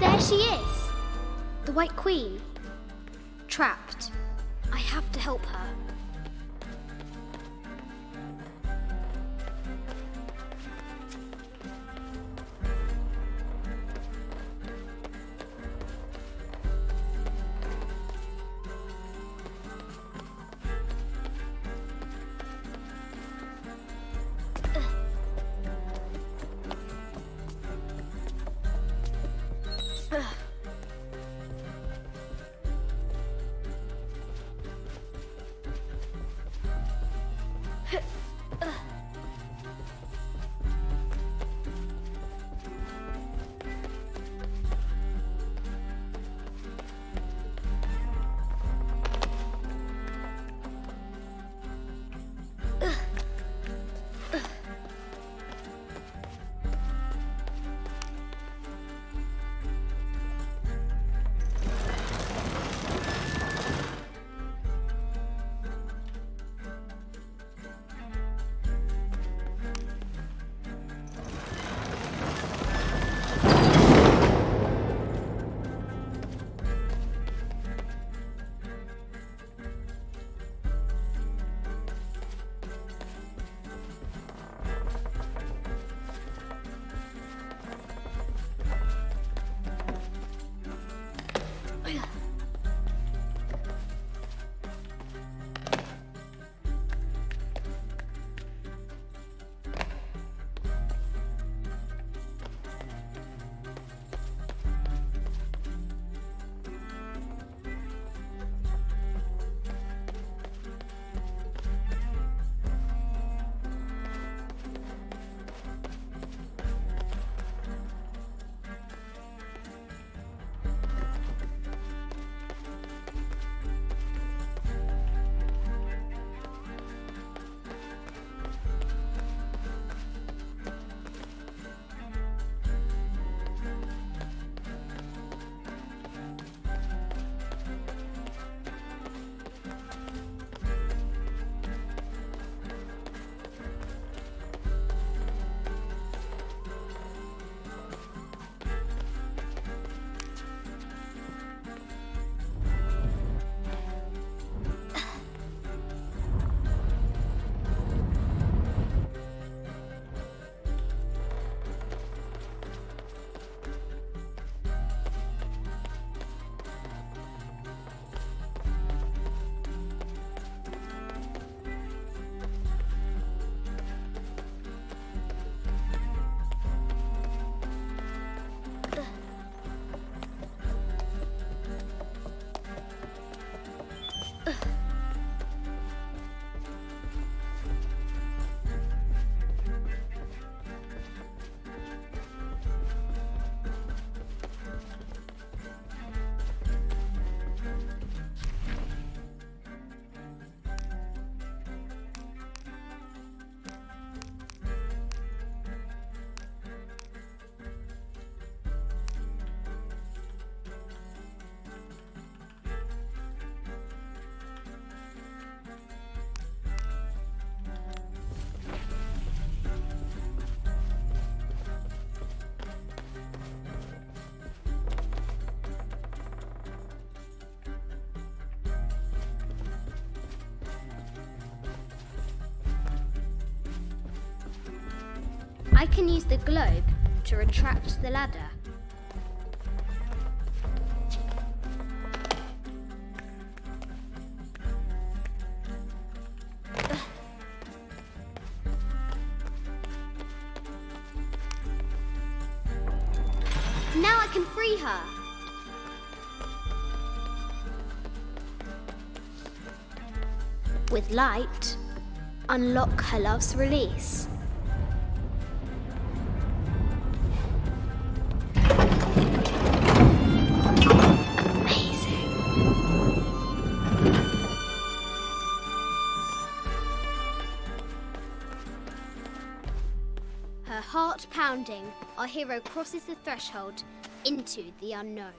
There she is, the White Queen, trapped. I have to help her. I can use the globe to retract the ladder. Now I can free her. With light, unlock her love's release. Amazing. Her heart pounding, our hero crosses the threshold into the unknown.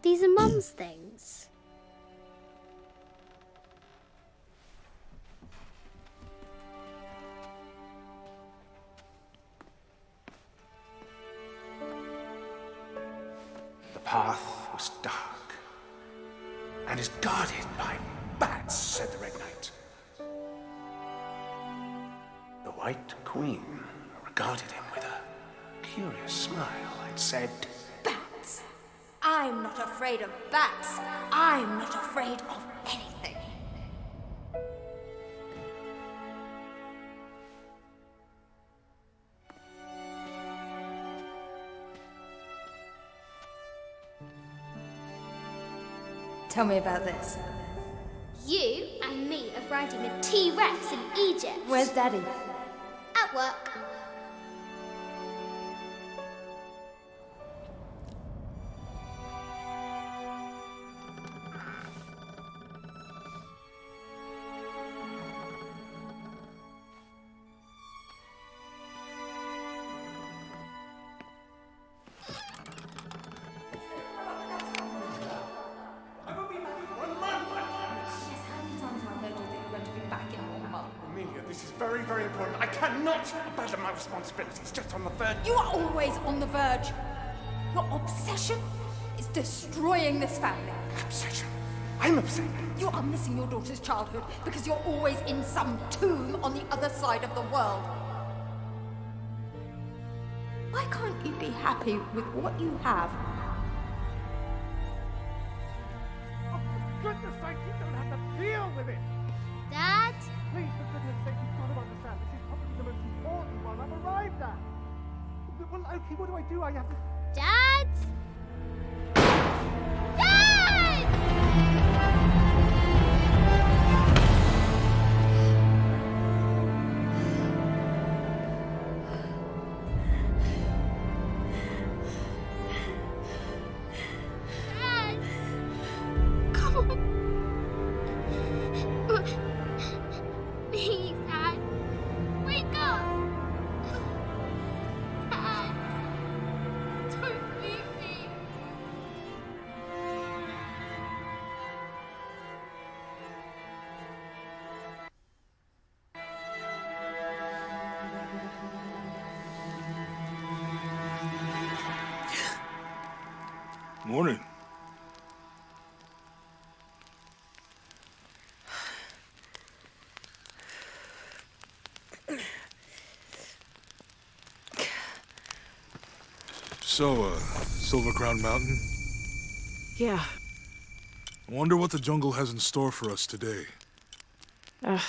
These are Mum's things. The path was dark and is guarded by bats, said the Red Knight. The White Queen regarded him with a curious smile and said, Bats! I'm not afraid of bats. I'm not afraid of anything. Tell me about this. You and me are riding a T-Rex in Egypt. Where's Daddy? At work. Amelia, this is very, very important. I cannot abandon my responsibilities just on the verge. You are always on the verge. Your obsession is destroying this family. Obsession. I'm upset. You are missing your daughter's childhood because you're always in some tomb on the other side of the world. Why can't you be happy with what you have? Oh, for goodness sake, you don't have to deal with it. Dad? Please, for goodness sake, you've got to understand. This is probably the most important one I've arrived at. Well, okay, what do I do? I have to... Dad? Dad! Dad! Come on. Please, Dad. Wake up. Dad. Don't leave me. Morning. So, Silver Crown Mountain? Yeah. I wonder what the jungle has in store for us today. Ugh.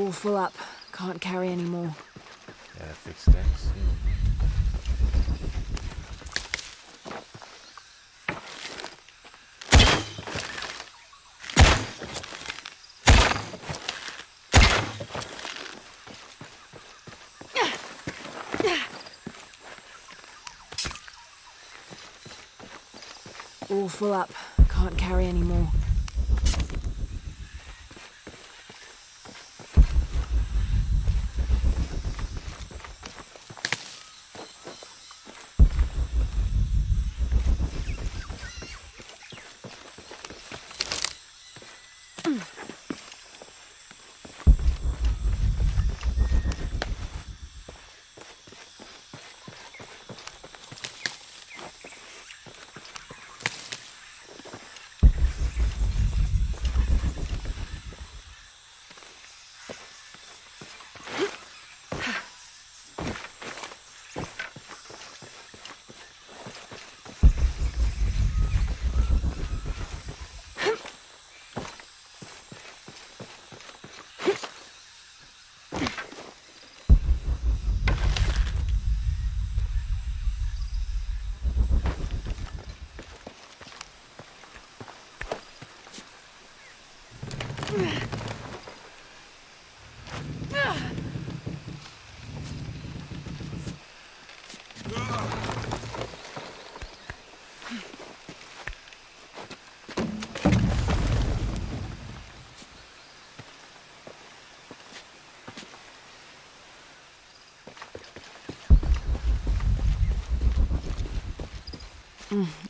All full up. Can't carry anymore. Gotta fix that soon. All full up. Can't carry anymore.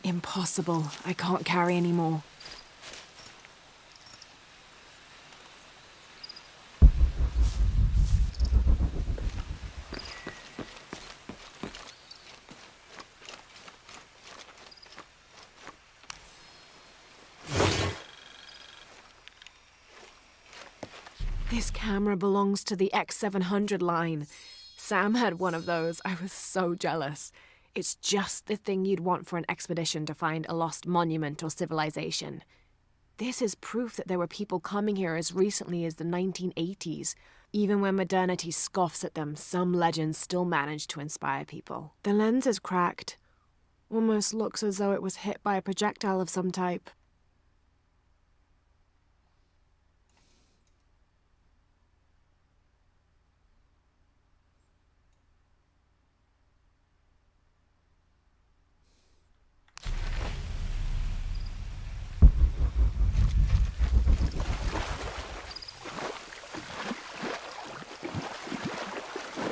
Impossible. I can't carry anymore. This camera belongs to the X700 line. Sam had one of those. I was so jealous. It's just the thing you'd want for an expedition to find a lost monument or civilization. This is proof that there were people coming here as recently as the 1980s. Even when modernity scoffs at them, some legends still manage to inspire people. The lens is cracked. Almost looks as though it was hit by a projectile of some type.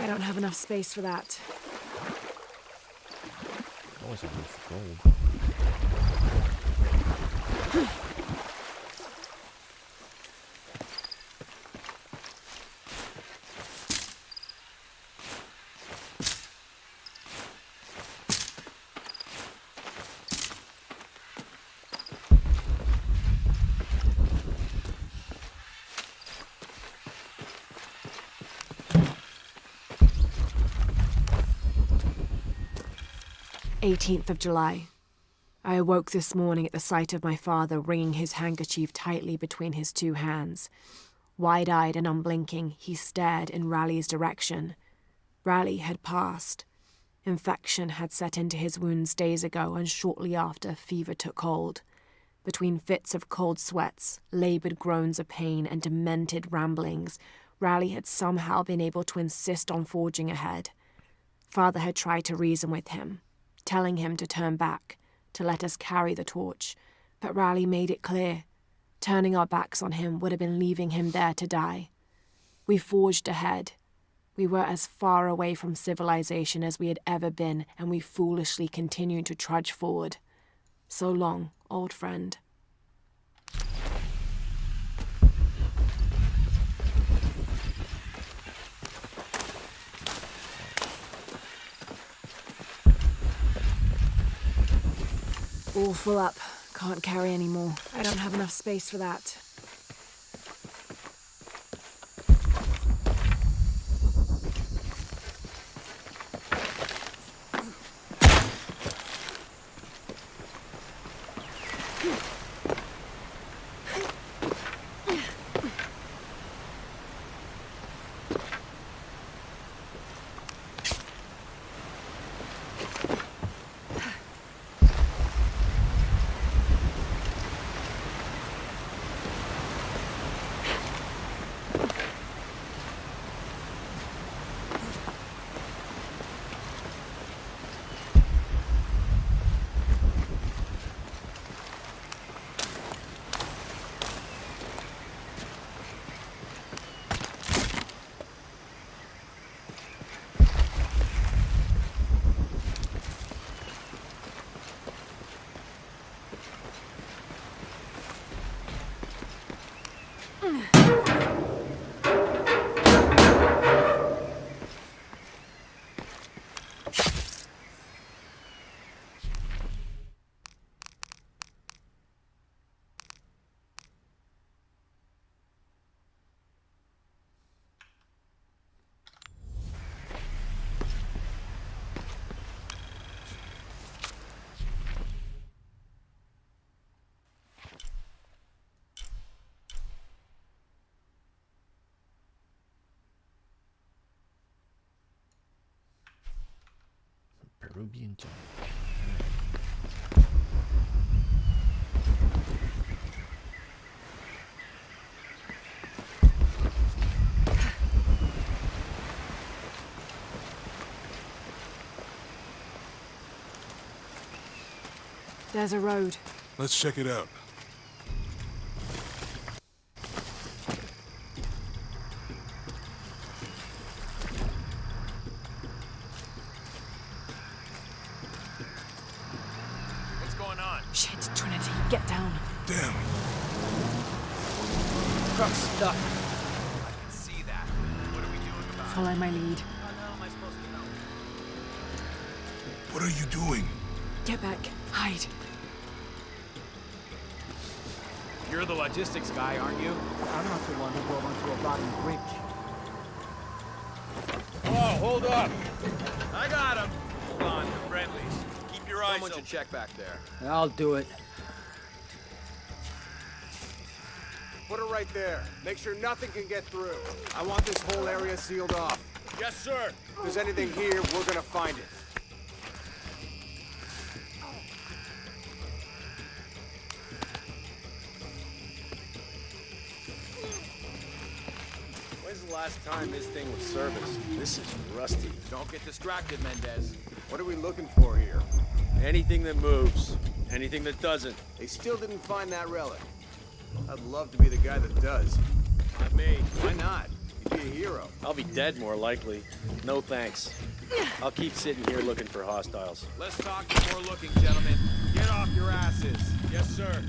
I don't have enough space for that. Always a roof gold. 18th of July. I awoke this morning at the sight of my father wringing his handkerchief tightly between his two hands. Wide-eyed and unblinking, he stared in Raleigh's direction. Raleigh had passed. Infection had set into his wounds days ago, and shortly after, fever took hold. Between fits of cold sweats, laboured groans of pain, and demented ramblings, Raleigh had somehow been able to insist on forging ahead. Father had tried to reason with him, telling him to turn back, to let us carry the torch, but Raleigh made it clear. Turning our backs on him would have been leaving him there to die. We forged ahead. We were as far away from civilization as we had ever been, and we foolishly continued to trudge forward. So long, old friend. All full up. Can't carry any more. I don't have enough space for that. Peruvian junk. There's a road. Let's check it out. What's going on? Shit, Trinity, get down. Damn. Truck's stuck. I can see that. What are we doing about it? Follow my lead. How the hell am I supposed to know? What are you doing? Get back. Hide. You're the logistics guy, aren't you? I'm not the one who drove onto a rotting bridge. Oh, hold up! I got him! Hold on, they're friendlies. Keep your eyes open. Someone should check back there. I'll do it. Put it right there. Make sure nothing can get through. I want this whole area sealed off. Yes, sir! If there's anything here, we're gonna find it. When's the last time this thing was serviced? This is rusty. Don't get distracted, Mendez. What are we looking for here? Anything that moves. Anything that doesn't. They still didn't find that relic. I'd love to be the guy that does. Not me. Why not? You'd be a hero. I'll be dead more likely. No thanks. I'll keep sitting here looking for hostiles. Let's talk before looking, gentlemen. Get off your asses. Yes, sir.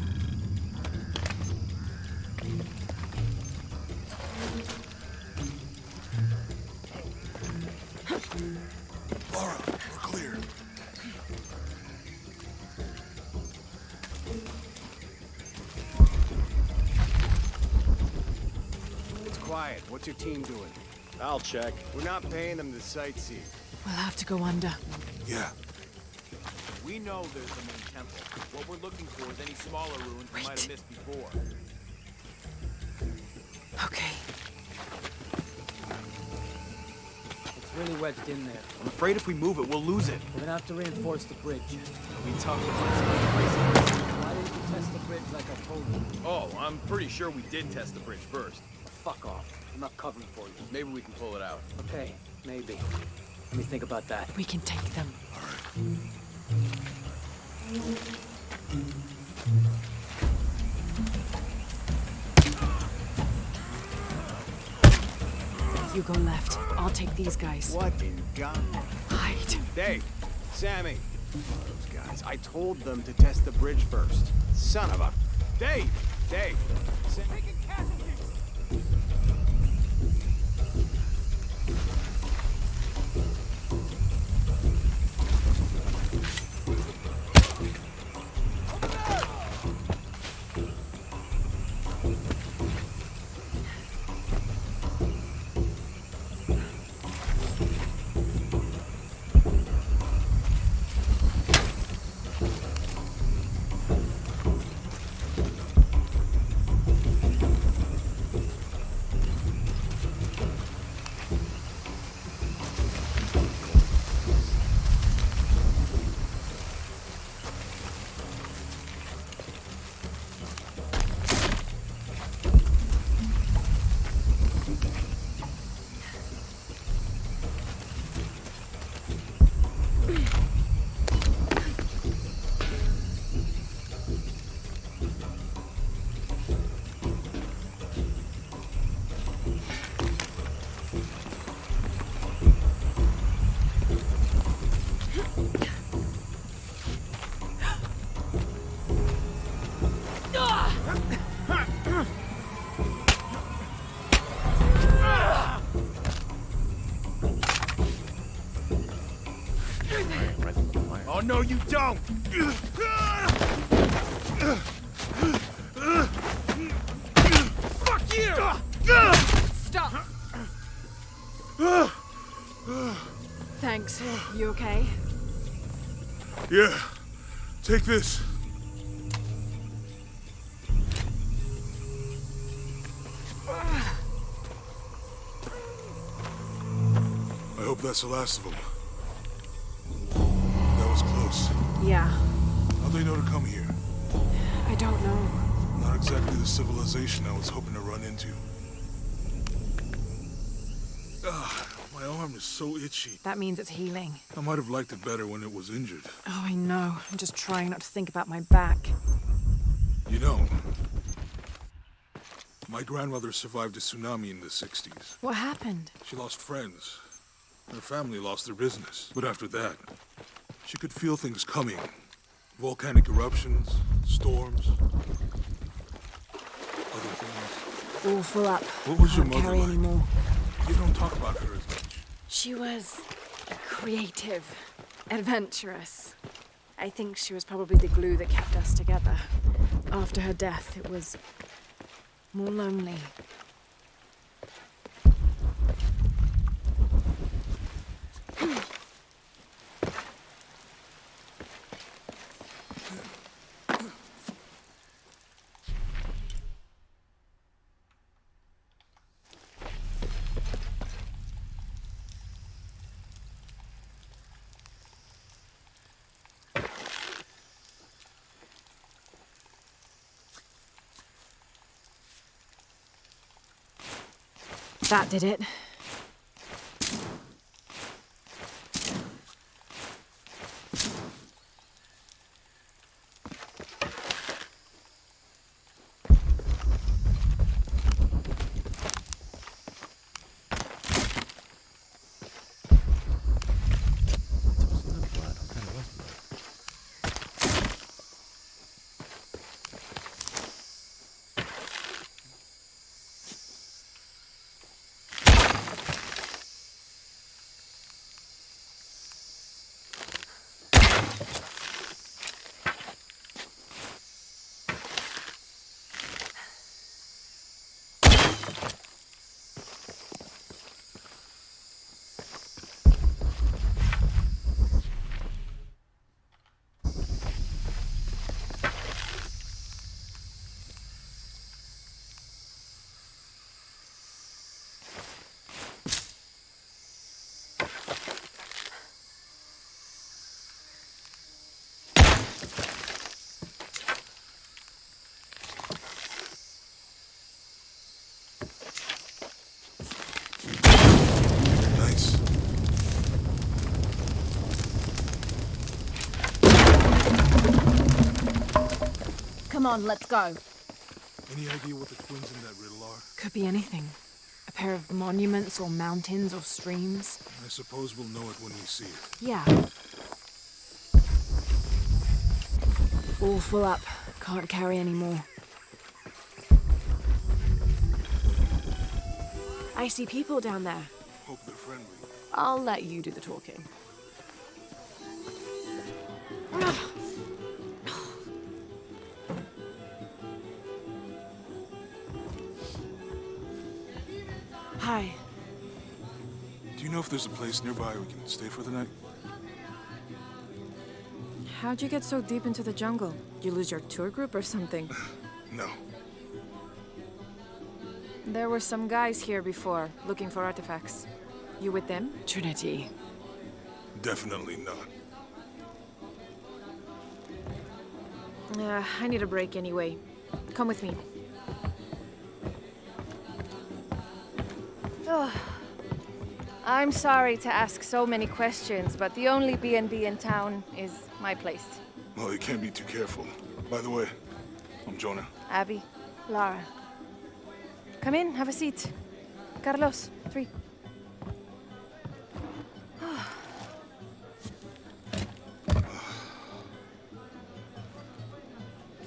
Laura, we're clear. It's quiet. What's your team doing? I'll check. We're not paying them to sightsee. We'll have to go under. Yeah. We know there's the main temple. What we're looking for is any smaller ruins we might have missed before. Okay. It's really wedged in there. I'm afraid if we move it, we'll lose it. We're gonna have to reinforce the bridge. It'll be tough to find something crazy. Why didn't you test the bridge like I told you? Oh, I'm pretty sure we did test the bridge first. Fuck off. I'm not covering for you. Maybe we can pull it out. Okay, maybe. Let me think about that. We can take them. You go left. I'll take these guys. What in God? Hide. Dave, Sammy. Those guys. I told them to test the bridge first. Son of a... Dave! Dave! Taking casualties! Oh, no, you don't! Fuck you! Stop! Thanks. You okay? Yeah. Take this. I hope that's the last of them. Yeah, How'd they know to come here? I don't know. Not exactly the civilization I was hoping to run into. My arm is so itchy. That means it's healing. I might have liked it better when it was injured. Oh, I know. I'm just trying not to think about my back. You know, my grandmother survived a tsunami in the 60s. What happened? She lost friends. Her family lost their business. But after that, she could feel things coming. Volcanic eruptions, storms, other things. All full up. What was your Can't mother carry like? anymore. You don't talk about her as much. She was creative, adventurous. I think she was probably the glue that kept us together. After her death, it was more lonely. That did it. Nice. Come on, let's go. Any idea what the twins in that riddle are? Could be anything. A pair of monuments or mountains or streams. I suppose we'll know it when we see it. Yeah. All full up. Can't carry any more. I see people down there. Hope they're friendly. I'll let you do the talking. Hi. Do you know if there's a place nearby we can stay for the night? How'd you get so deep into the jungle? You lose your tour group or something? No. There were some guys here before, looking for artifacts. You with them? Trinity. Definitely not. I need a break anyway. Come with me. Oh, I'm sorry to ask so many questions, but the only B&B in town is my place. Well, you can't be too careful. By the way, I'm Jonah. Abby. Lara. Come in, have a seat. Carlos, 3.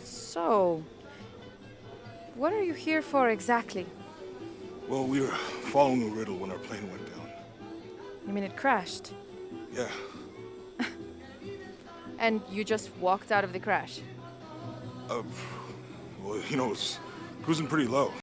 So, what are you here for exactly? Well, we were following a riddle when our plane went down. You mean it crashed? Yeah. And you just walked out of the crash? Well, you know, it's cruising pretty low.